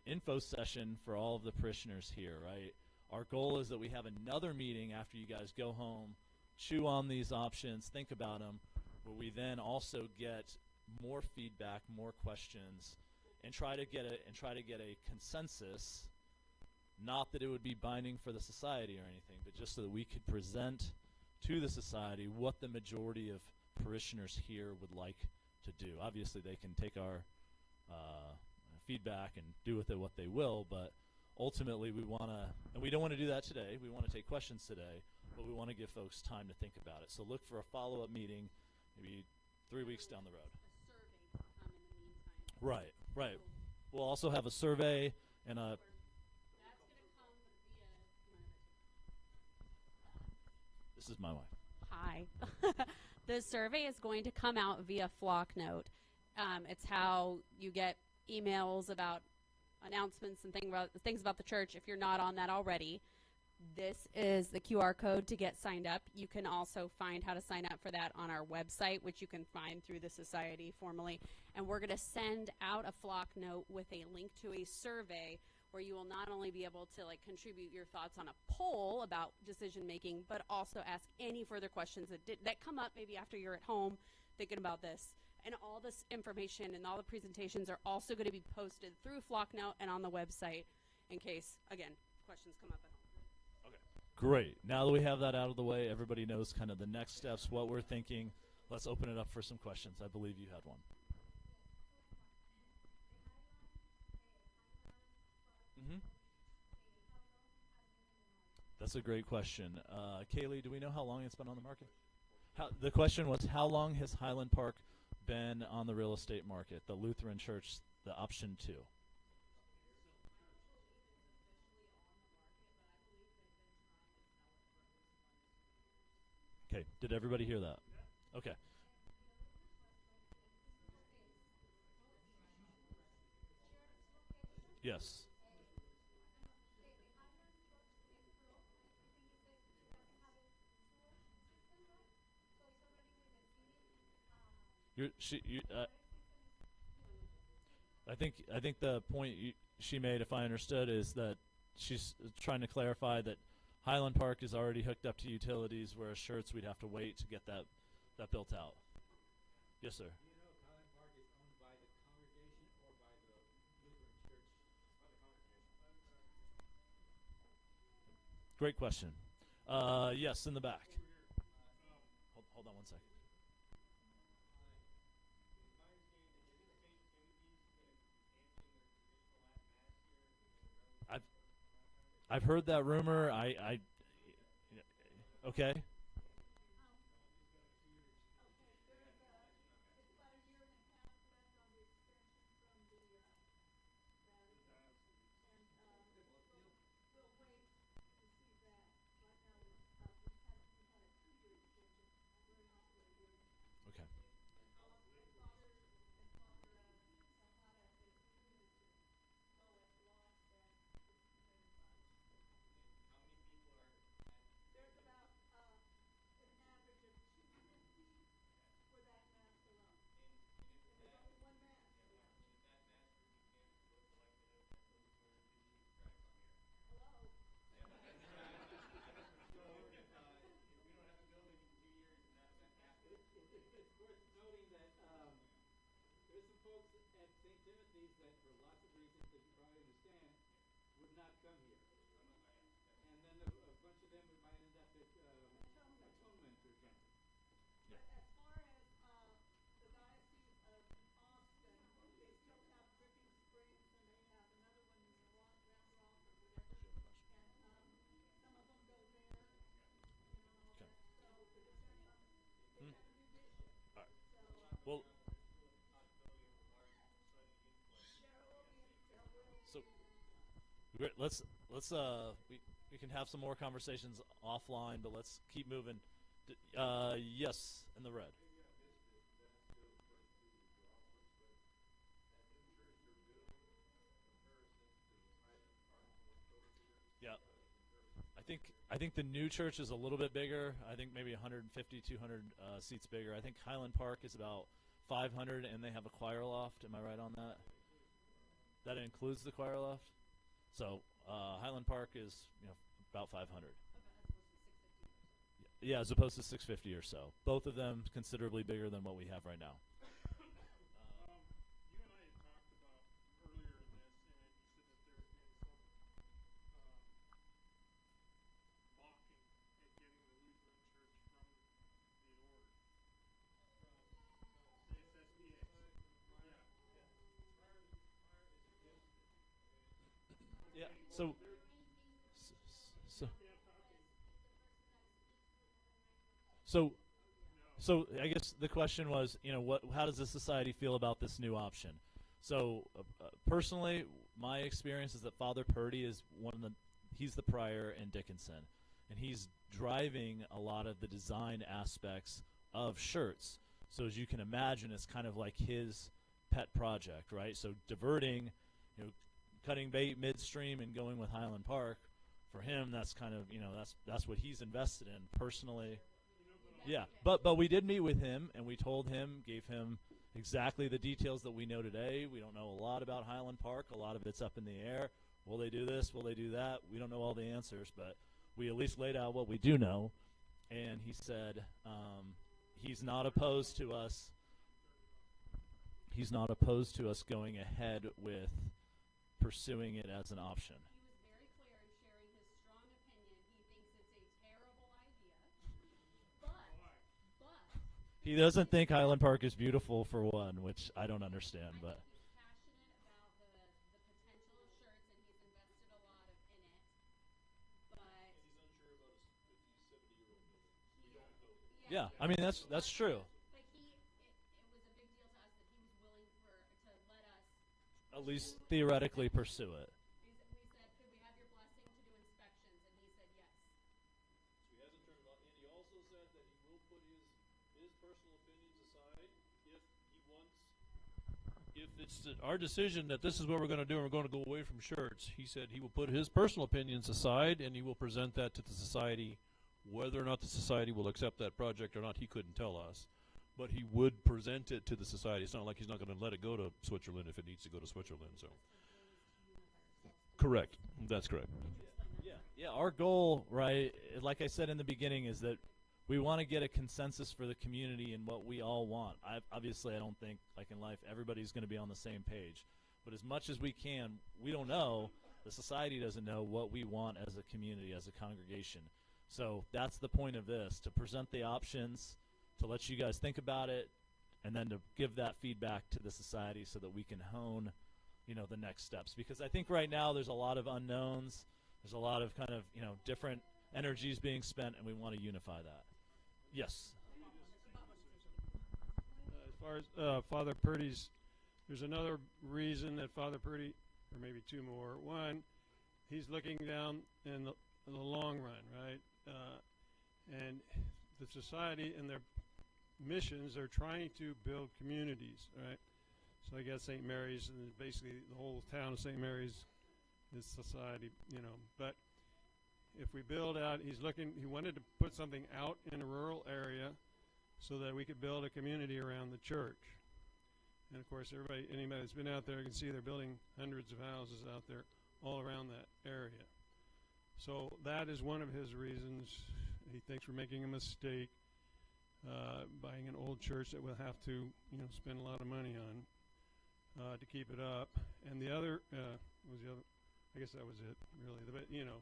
info session for all of the parishioners here, right? Our goal is that we have another meeting after you guys go home, chew on these options, think about them, where we then also get more feedback, more questions, and try to get a consensus. Not that it would be binding for the society or anything, but just so that we could present to the society what the majority of parishioners here would like to do. Obviously, they can take our feedback and do with it what they will, but ultimately we want to, and we don't want to do that today. We want to take questions today, but we want to give folks time to think about it. So look for a follow-up meeting maybe 3 weeks down the road. Right, right. We'll also have a survey and a... This is my wife. Hi. The survey is going to come out via Flocknote. It's how you get emails about announcements and things about the church if you're not on that already. This is the QR code to get signed up. You can also find how to sign up for that on our website, which you can find through the society formally. And we're going to send out a Flocknote with a link to a survey where you will not only be able to contribute your thoughts on a poll about decision making, but also ask any further questions that come up maybe after you're at home thinking about this. And all this information and all the presentations are also going to be posted through Flocknote and on the website in case, again, questions come up at home. Great. Now that we have that out of the way, everybody knows kind of the next steps, what we're thinking. Let's open it up for some questions. I believe you had one. That's a great question. Kaylee, do we know how long it's been on the market? The question was, how long has Highland Park been on the real estate market, the Lutheran Church, the option 2? Okay, did everybody hear that? Okay. Yes. I think the point she made, if I understood, is that she's trying to clarify that Highland Park is already hooked up to utilities, whereas Schertz we'd have to wait to get that built out. Yes, sir. Do you know if Highland Park is owned by the congregation or by the Lutheran Church? By the congregation. Great question. Yes, in the back. Hold on one second. I've heard that rumor. Okay. Okay. not come here. And then a bunch of them might end up at Atonement or something. But as far as the Diocese of Austin, they still have Dripping Springs and they have another one in Round Rock or whatever. And some of them go there, you know, and all that. So they have a new bishop. Well, so great. We can have some more conversations offline, but let's keep moving. Yes, in the red. Yeah. I think the new church is a little bit bigger. I think maybe 150, 200 seats bigger. I think Highland Park is about 500, and they have a choir loft. Am I right on that? That includes the choir loft. So Highland Park is about 500. Yeah, as opposed to 650 or so. Both of them considerably bigger than what we have right now. You and I had talked about earlier in this, and you said that there's been some balking at getting the Lutheran Church from the order, from the SSPX. Yeah. So I guess the question was, how does the society feel about this new option? So personally, my experience is that Father Purdy is he's the prior in Dickinson, and he's driving a lot of the design aspects of shirts. So as you can imagine, it's kind of like his pet project, right? So diverting, cutting bait midstream and going with Highland Park, for him, that's kind of, that's what he's invested in personally. Yeah, but we did meet with him, and we told him, gave him exactly the details that we know today. We don't know a lot about Highland Park. A lot of it's up in the air. Will they do this? Will they do that? We don't know all the answers, but we at least laid out what we do know. And he said he's not opposed to us. He's not opposed to us going ahead with pursuing it as an option. He was very clear in sharing his strong opinion. He thinks it's a terrible idea. But He doesn't think Highland Park is beautiful, for one, which I don't understand. But he's passionate about the potential of shirts, and he's invested a lot in it. But He's unsure about his 50, 70-year-old building. We don't know. yeah, I mean that's true. But it was a big deal to us that he was willing to let us. At least theoretically pursue it. We said, could we have your blessing to do inspections? And he said yes. So he hasn't turned about, and he also said that he will put his personal opinions aside if he wants. If it's our decision that this is what we're going to do and we're going to go away from shirts, he said he will put his personal opinions aside and he will present that to the society. Whether or not the society will accept that project or not, he couldn't tell us. But he would present it to the society. It's not like he's not going to let it go to Switzerland if it needs to go to Switzerland. So, correct. That's correct. Yeah. Our goal, right, like I said in the beginning, is that we want to get a consensus for the community and what we all want. Obviously, I don't think, like in life, everybody's going to be on the same page. But as much as we can, we don't know. The society doesn't know what we want as a community, as a congregation. So that's the point of this, to present the options, to let you guys think about it, and then to give that feedback to the society so that we can hone, the next steps. Because I think right now there's a lot of unknowns. There's a lot of kind of, different energies being spent, and we want to unify that. Yes. As far as Father Purdy's, there's another reason that Father Purdy, or maybe two more. One, he's looking down in the long run, right? And the society and their missions are trying to build communities, right? So I guess St. Mary's, and basically the whole town of St. Mary's is society, But if we build out, he wanted to put something out in a rural area so that we could build a community around the church. And of course, anybody that's been out there can see they're building hundreds of houses out there all around that area. So that is one of his reasons. He thinks we're making a mistake buying an old church that we'll have to, spend a lot of money on to keep it up. And the other, I guess that was it, really. But, you know,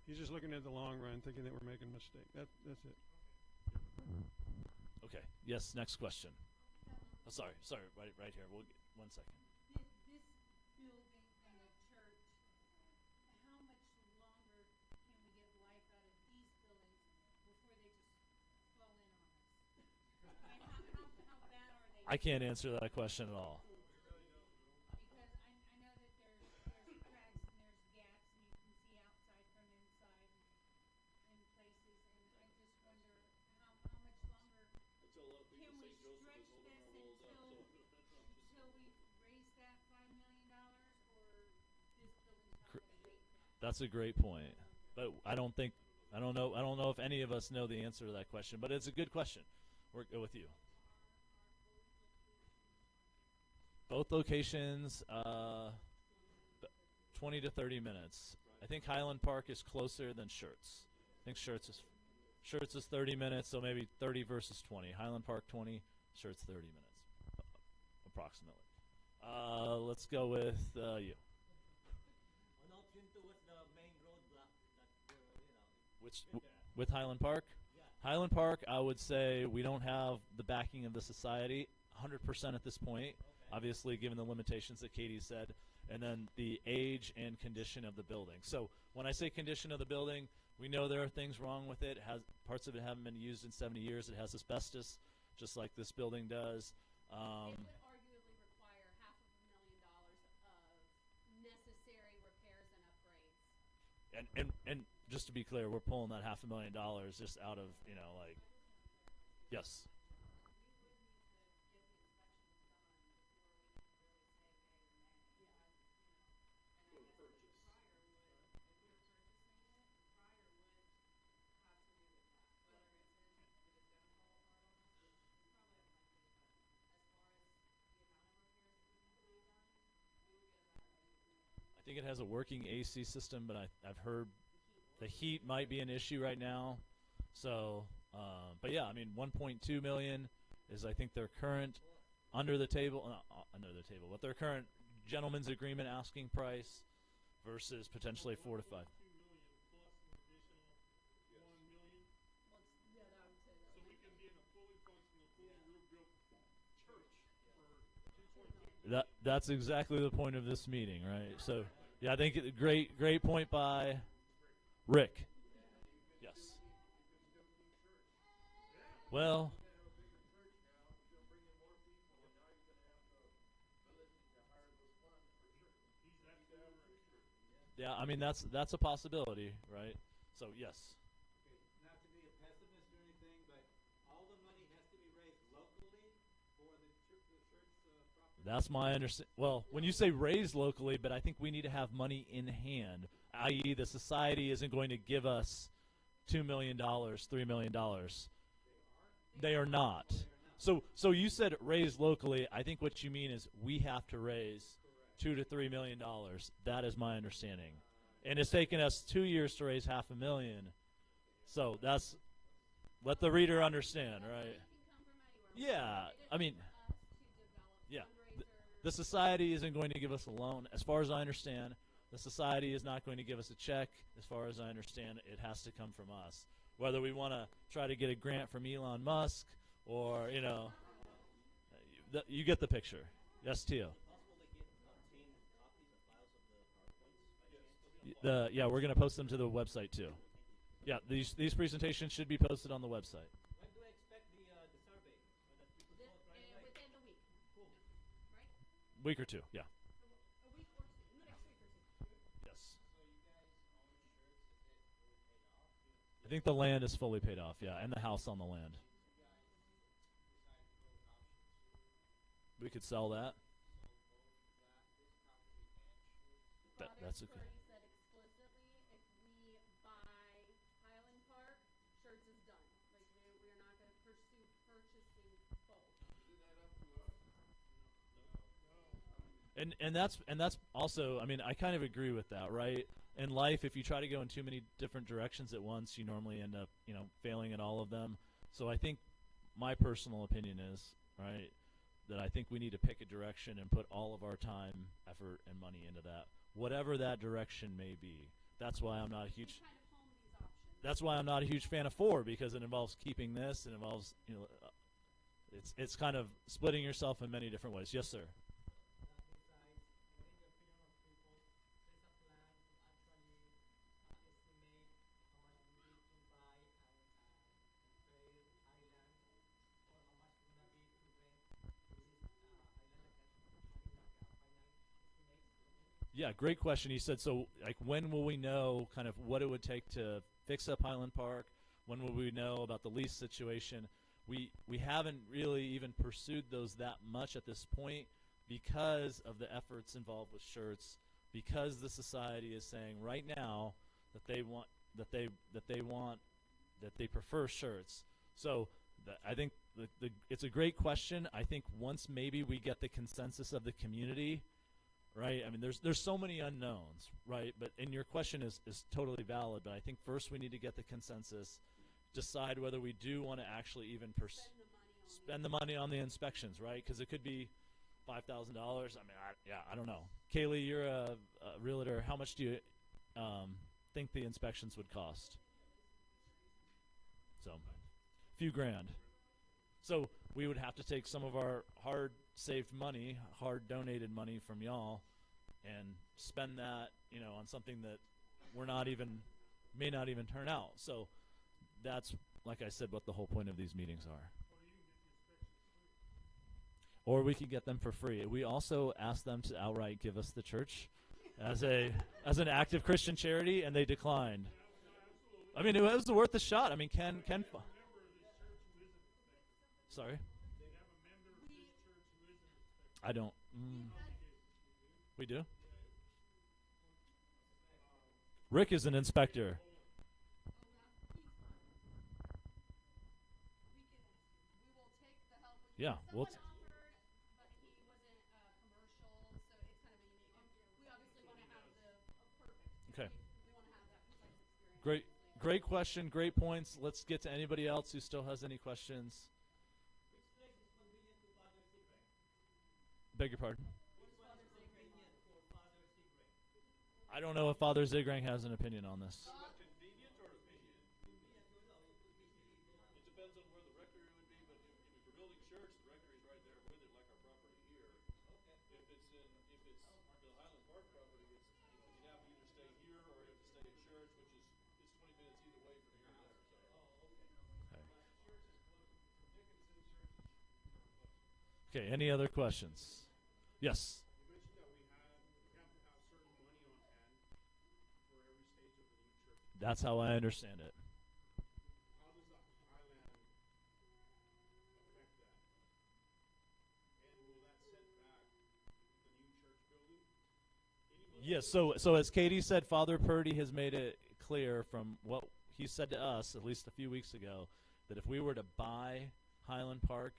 he's just looking at the long run, thinking that we're making a mistake. That's it. Okay. Yes. Next question. Oh, sorry. Right here. We'll get 1 second. This building and the church, how much longer can we get life out of these buildings before they just fall in on us? I mean, how bad are they? I can't answer that question at all. Because I know that there's cracks and there's gaps and you can see outside from inside in places, and I just wonder how much longer can we stretch this until we raise that $5 million, or this building's not going to wait that? That's a great point, but I don't know if any of us know the answer to that question. But it's a good question. We're go with you. Both locations, 20 to 30 minutes. I think Highland Park is closer than Schertz. I think Schertz is 30 minutes, so maybe 30 versus 20. Highland Park 20, Schertz 30 minutes, approximately. Let's go with you. An option towards the main roadblock that Which with Highland Park? Highland Park, I would say we don't have the backing of the society 100% at this point. Obviously, given the limitations that Katie said, and then the age and condition of the building. So when I say condition of the building, we know there are things wrong with it. Parts of it haven't been used in 70 years. It has asbestos, just like this building does. It would arguably require $500,000 of necessary repairs and upgrades. And just to be clear, we're pulling that $500,000 just out of, yes. I think it has a working AC system, but I've heard the heat might be an issue right now. So, but yeah, I mean, 1.2 million is I think their current under the table, but their current gentleman's agreement asking price versus potentially 4 to 5. That's exactly the point of this meeting, right? So, yeah, I think great point by Rick. Yes. Well, yeah, I mean that's a possibility, right? So, yes. Not to be a pessimist or anything, but all the money has to be raised locally for the church property. That's my understanding. Well, when you say raised locally, but I think we need to have money in hand, i.e., the society isn't going to give us $2 million, $3 million. They are not. So you said raised locally. I think what you mean is we have to raise $2 to $3 million. That is my understanding, and it's taken us 2 years to raise $500,000. So that's let the reader understand, right? Yeah, I mean, yeah. The society isn't going to give us a loan. As far as I understand, the society is not going to give us a check. As far as I understand, it has to come from us. Whether we want to try to get a grant from Elon Musk or, you get the picture. Yes, Tio. Yeah, we're going to post them to the website too. Yeah, these presentations should be posted on the website. When do I expect the survey? So that we can vote right away? Within the week. Cool. Right? Week or two, yeah. A week or two. In the next week or two. Yes. I think the land is fully paid off, yeah, and the house on the land. We could sell that. That's okay. Father Purdy said explicitly, if we buy Highland Park, Schertz is done. Like we're not going to pursue purchasing both. And that's also, I mean, I kind of agree with that, right? In life, if you try to go in too many different directions at once, you normally end up, failing at all of them. So I think my personal opinion is, right, that I think we need to pick a direction and put all of our time, effort, and money into that. whatever that direction may be. That's why I'm not a huge. Kind of hone these options. That's why I'm not a huge fan of 4, because it involves keeping this. It involves, it's kind of splitting yourself in many different ways. Yes, sir. Yeah, great question. He said, so like, when will we know kind of what it would take to fix up Highland Park? When will we know about the lease situation? We haven't really even pursued those that much at this point because of the efforts involved with shirts, because the society is saying right now that they prefer shirts. So I think it's a great question. I think once maybe we get the consensus of the community, right? I mean, there's so many unknowns, right? And your question is totally valid. But I think first we need to get the consensus, decide whether we do want to actually even spend the money on the inspections, right? Because it could be $5,000. I mean, I don't know. Kaylee, you're a realtor. How much do you think the inspections would cost? So, a few grand. So we would have to take some of our hard saved money, hard donated money from y'all, and spend that, on something that may not even turn out. So that's, like I said, what the whole point of these meetings are. Or we could get them for free. We also asked them to outright give us the church as an active Christian charity, and they declined. I mean, it was worth a shot. I mean, Ken. Sorry. I don't. We do? Rick is an inspector. Yeah. Well, Someone offered, but he wasn't commercial, so it's kind of a unique. We obviously want to have perfect. Okay. We want to have that precise experience. Great question. Great points. Let's get to anybody else who still has any questions. Beg your pardon? I don't know if Father Zigrang has an opinion on this. Convenient or opinion? It depends on where the rectory would be, but if we're building church, the rectory's right there with it, like our property here. Okay. If it's the Highland Park property, it's you'd have to either stay here or you have to stay at church, which is 20 minutes either way from here to there. Okay, any other questions? Yes. You mentioned that we have to have certain money on hand for every stage of the new church. That's how I understand it. How does the Highland affect that? And will that set back the new church building? Yes, so as Katie said, Father Purdy has made it clear from what he said to us, at least a few weeks ago, that if we were to buy Highland Park,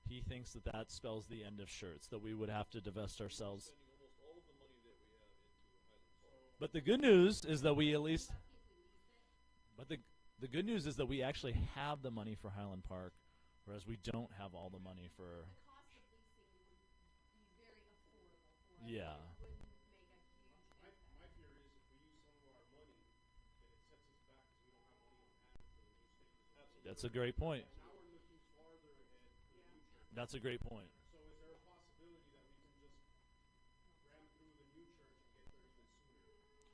he thinks that spells the end of shirts, that we would have to divest ourselves. But the good news is that we at least... But the good news is that we actually have the money for Highland Park, whereas we don't have all the money for... The cost of leasing would be very affordable for us. Yeah. It wouldn't make a huge impact. My fear is if we use some of our money, then it sets us back because we don't have money on hand for the new stages. That's a great point. Now we're looking farther ahead for the new church. That's a great point. So is there a possibility that we can just ram through the new church and get there even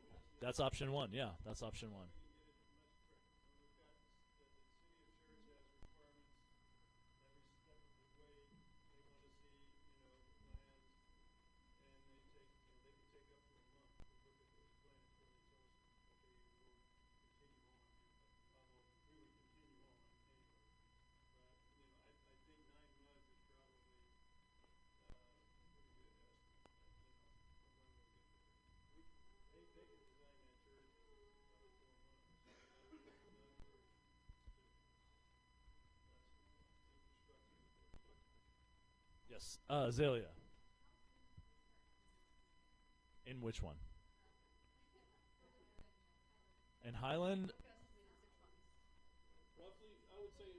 sooner? That's option one, yeah. That's option one. Yes, Azalea. In which one? In Highland? Roughly, I would say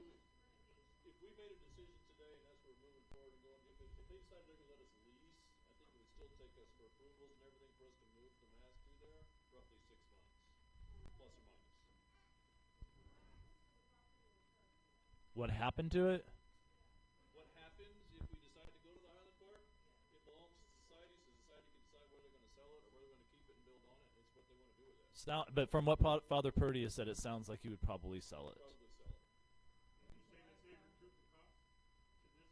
if we made a decision today and that's where we're moving forward and going, if they decide they're going to let us lease, I think it would still take us for approvals and everything for us to move the mass to there, roughly 6 months, plus or minus. What happened to it? What happens if we decide to go to the Highland Park? It belongs to society, so society can decide whether they're going to sell it or whether they're going to keep it and build on it. It's what they want to do with it. But from what Father Purdy has said, it sounds like he would probably sell it. Probably sell it. You say that they recoup the cost to this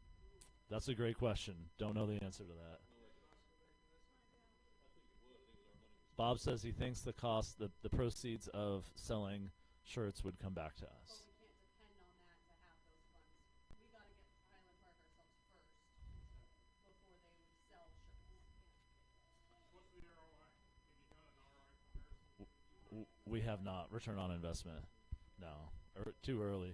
congregation? That's a great question. Don't know the answer to that. I think it would. I think it was our money was. Bob says he thinks the cost, the proceeds of selling shirts would come back to us. But we can't depend on that to have those funds. We got to get to Highland Park ourselves first before they would sell shirts. What's the ROI? Have you done an ROI comparison? We have not return on investment. No, too early.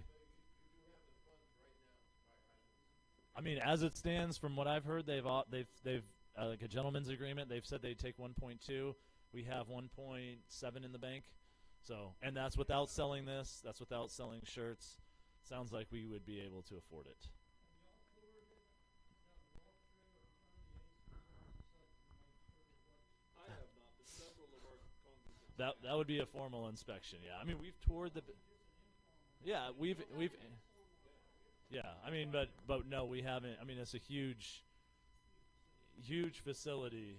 I mean, as it stands, from what I've heard, they've like a gentleman's agreement. They've said they'd take 1.2. We have 1.7 in the bank. So, and that's without selling this. That's without selling shirts. Sounds like we would be able to afford it. I have not, but several of our congregants. That would be a formal inspection. Yeah, I mean we've toured the. Yeah, we've. Yeah, I mean, but no, we haven't. I mean, it's a huge facility.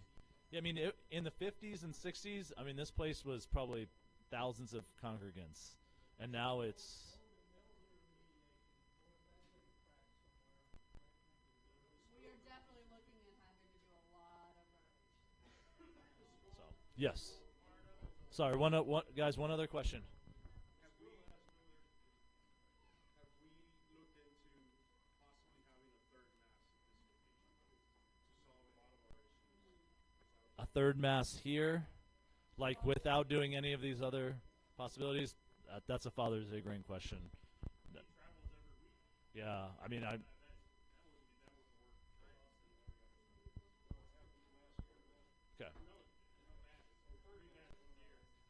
Yeah, I mean, in the 50s and 60s, I mean, this place was probably thousands of congregants, and now it's. We are definitely looking at having to do a lot of renovation. So yes. Sorry, guys. One other question. Have we looked into possibly having a third mass at this location to solve a lot of our issues? A third mass here, like without doing any of these other possibilities. That's a Father Zagrein question. He travels every week. Yeah, I mean, That wouldn't work. Okay. No, man, it's 30 days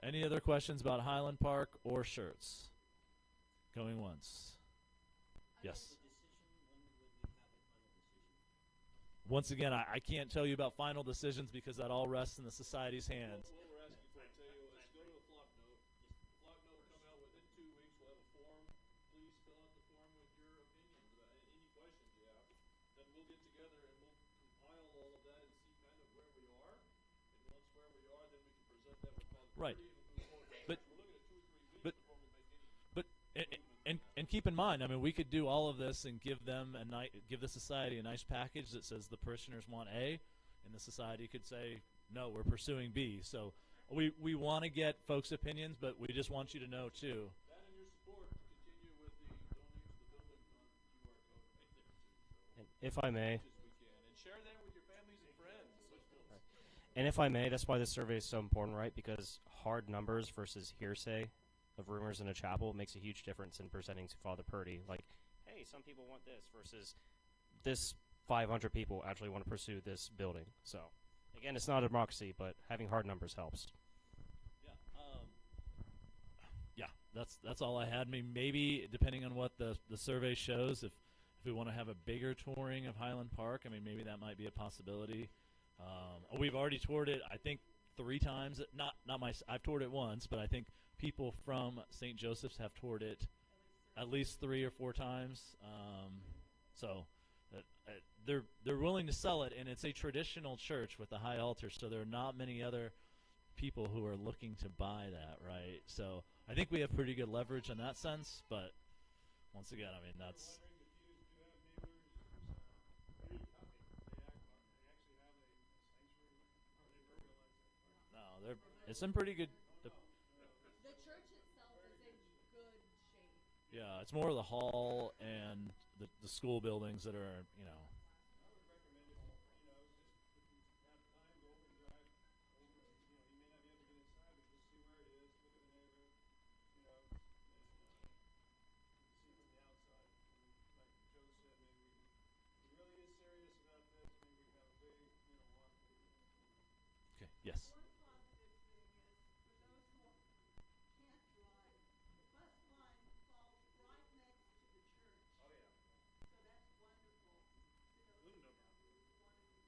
a year. Any other questions about Highland Park or shirts? Going once. Yes. Once again, I can't tell you about final decisions because that all rests in the society's hands. What we're asking for, I tell you, is go to a flock note. The flock note will come out within 2 weeks. We'll have a form. Please fill out the form with your opinions about any questions you have. Then we'll get together and we'll compile all of that and see kind of where we are. And once where we are, then we can present that with Father Right. Purdy and move forward. But- We're looking at 2 or 3 weeks but- before we make any. But and keep in mind, I mean, we could do all of this and give them give the society a nice package that says the parishioners want A, and the society could say no, we're pursuing B. So we want to get folks' opinions, but we just want you to know too. That and your support to continue with the donate to the building fund QR code right there too. So And if I may, as we can, and share that with your families and friends. and if I may, that's why this survey is so important, right? Because hard numbers versus hearsay of rumors in a chapel makes a huge difference in presenting to Father Purdy. Like, hey, some people want this versus this 500 people actually want to pursue this building. So, again, it's not a democracy, but having hard numbers helps. Yeah, that's all I had. I mean, maybe depending on what the survey shows, if we want to have a bigger touring of Highland Park, I mean, maybe that might be a possibility. We've already toured it, I think, 3 times. I've toured it once, but I think people from St. Joseph's have toured it at least 3 or 4 times. So they're willing to sell it, and it's a traditional church with a high altar, so there are not many other people who are looking to buy that, right? So I think we have pretty good leverage in that sense, but once again, I mean, that's it's in pretty good. The church itself is in good shape. Yeah, it's more of the hall and the school buildings that are, you know. Okay. Yes. One positive thing is, for those who can't drive, the bus line falls right next to the church. Oh, yeah. So that's wonderful to those who have Route 1 and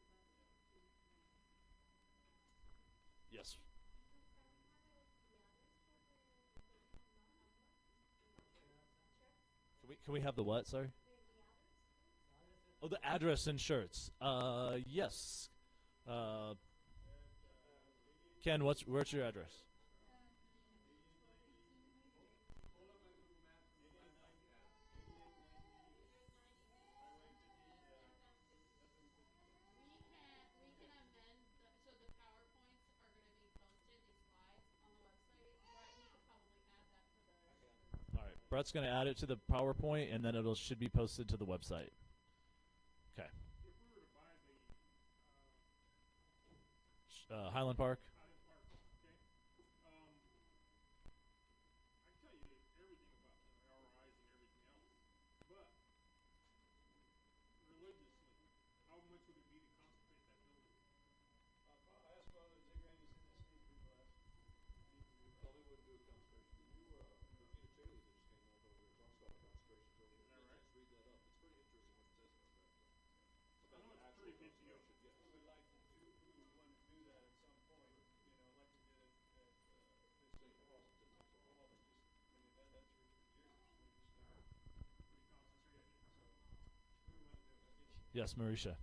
Can we have the what? Sorry. Oh, the address and shirts. Yes. Ken, where's your address? We can amend so the PowerPoints are going to be posted, these slides on the website. Brett, you could probably add that to the. All right, Brett's going to add it to the PowerPoint, and then it should be posted to the website. Okay. If we were to buy the Highland Park. Highland Park, okay, I can tell you everything about the ROIs and everything else, but religiously, how much would it be to consecrate that building? I asked Father to take Randy's in this speaker class. He probably wouldn't do a consecration. Rafita Chaley just came up over there, talks about consecrations over there. Is that right? Let's read that up. It's pretty interesting what it says about that. I know it's pretty big deal. Yes. We would like to do, we would want to do that at some point, you know, like we did at St. Paul's. St. Paul, but just, I mean, that church for years, we just never Pretty concentrated. we wanted to get Yes, Marisha.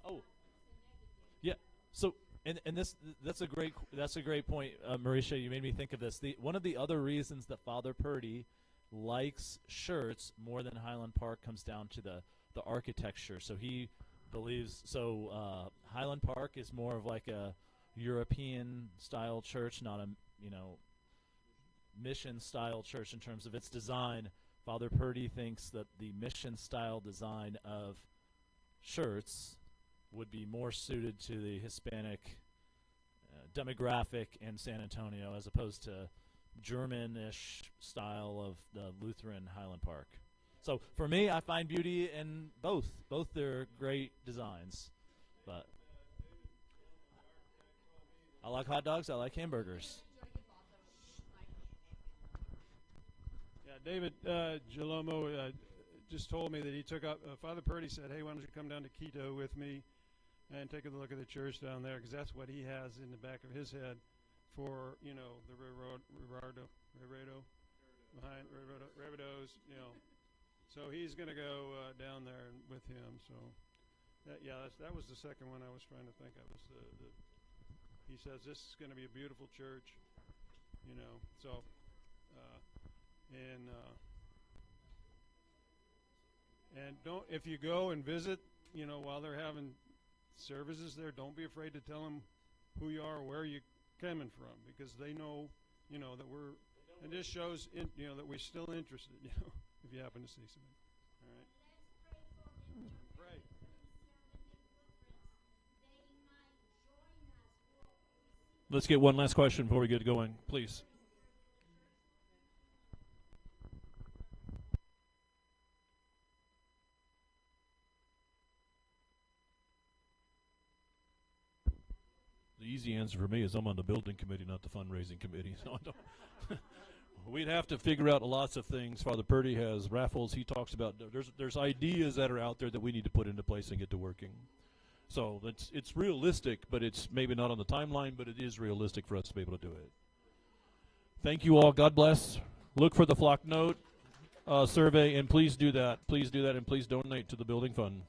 Oh, yeah. So, and that's a great point, Marisha. You made me think of this. One of the other reasons that Father Purdy likes shirts more than Highland Park comes down to the architecture. So he believes Highland Park is more of like a European style church, not a mission style church in terms of its design. Father Purdy thinks that the mission style design of shirts would be more suited to the Hispanic demographic in San Antonio as opposed to German-ish style of the Lutheran Highland Park. So for me, I find beauty in both. Both their great designs. But I like hot dogs. I like hamburgers. Yeah, David Jalomo just told me that he took up, Father Purdy said, hey, why don't you come down to Quito with me and take a look at the church down there, because that's what he has in the back of his head for, the Reredos, So he's going to go down there with him. So, that was the second one I was trying to think of. He says this is going to be a beautiful church, So, and don't, if you go and visit, while they're having services there, don't be afraid to tell them who you are or where you're coming from, because they know, that we're, and this shows, that we're still interested, if you happen to see something. All right. Pray. Let's get one last question before we get going, please. The easy answer for me is I'm on the building committee, not the fundraising committee. So I don't. We'd have to figure out lots of things. Father Purdy has raffles. He talks about there's ideas that are out there that we need to put into place and get to working. So it's realistic, but it's maybe not on the timeline, but it is realistic for us to be able to do it. Thank you all. God bless. Look for the Flock Note survey, and please do that. Please do that, and please donate to the building fund.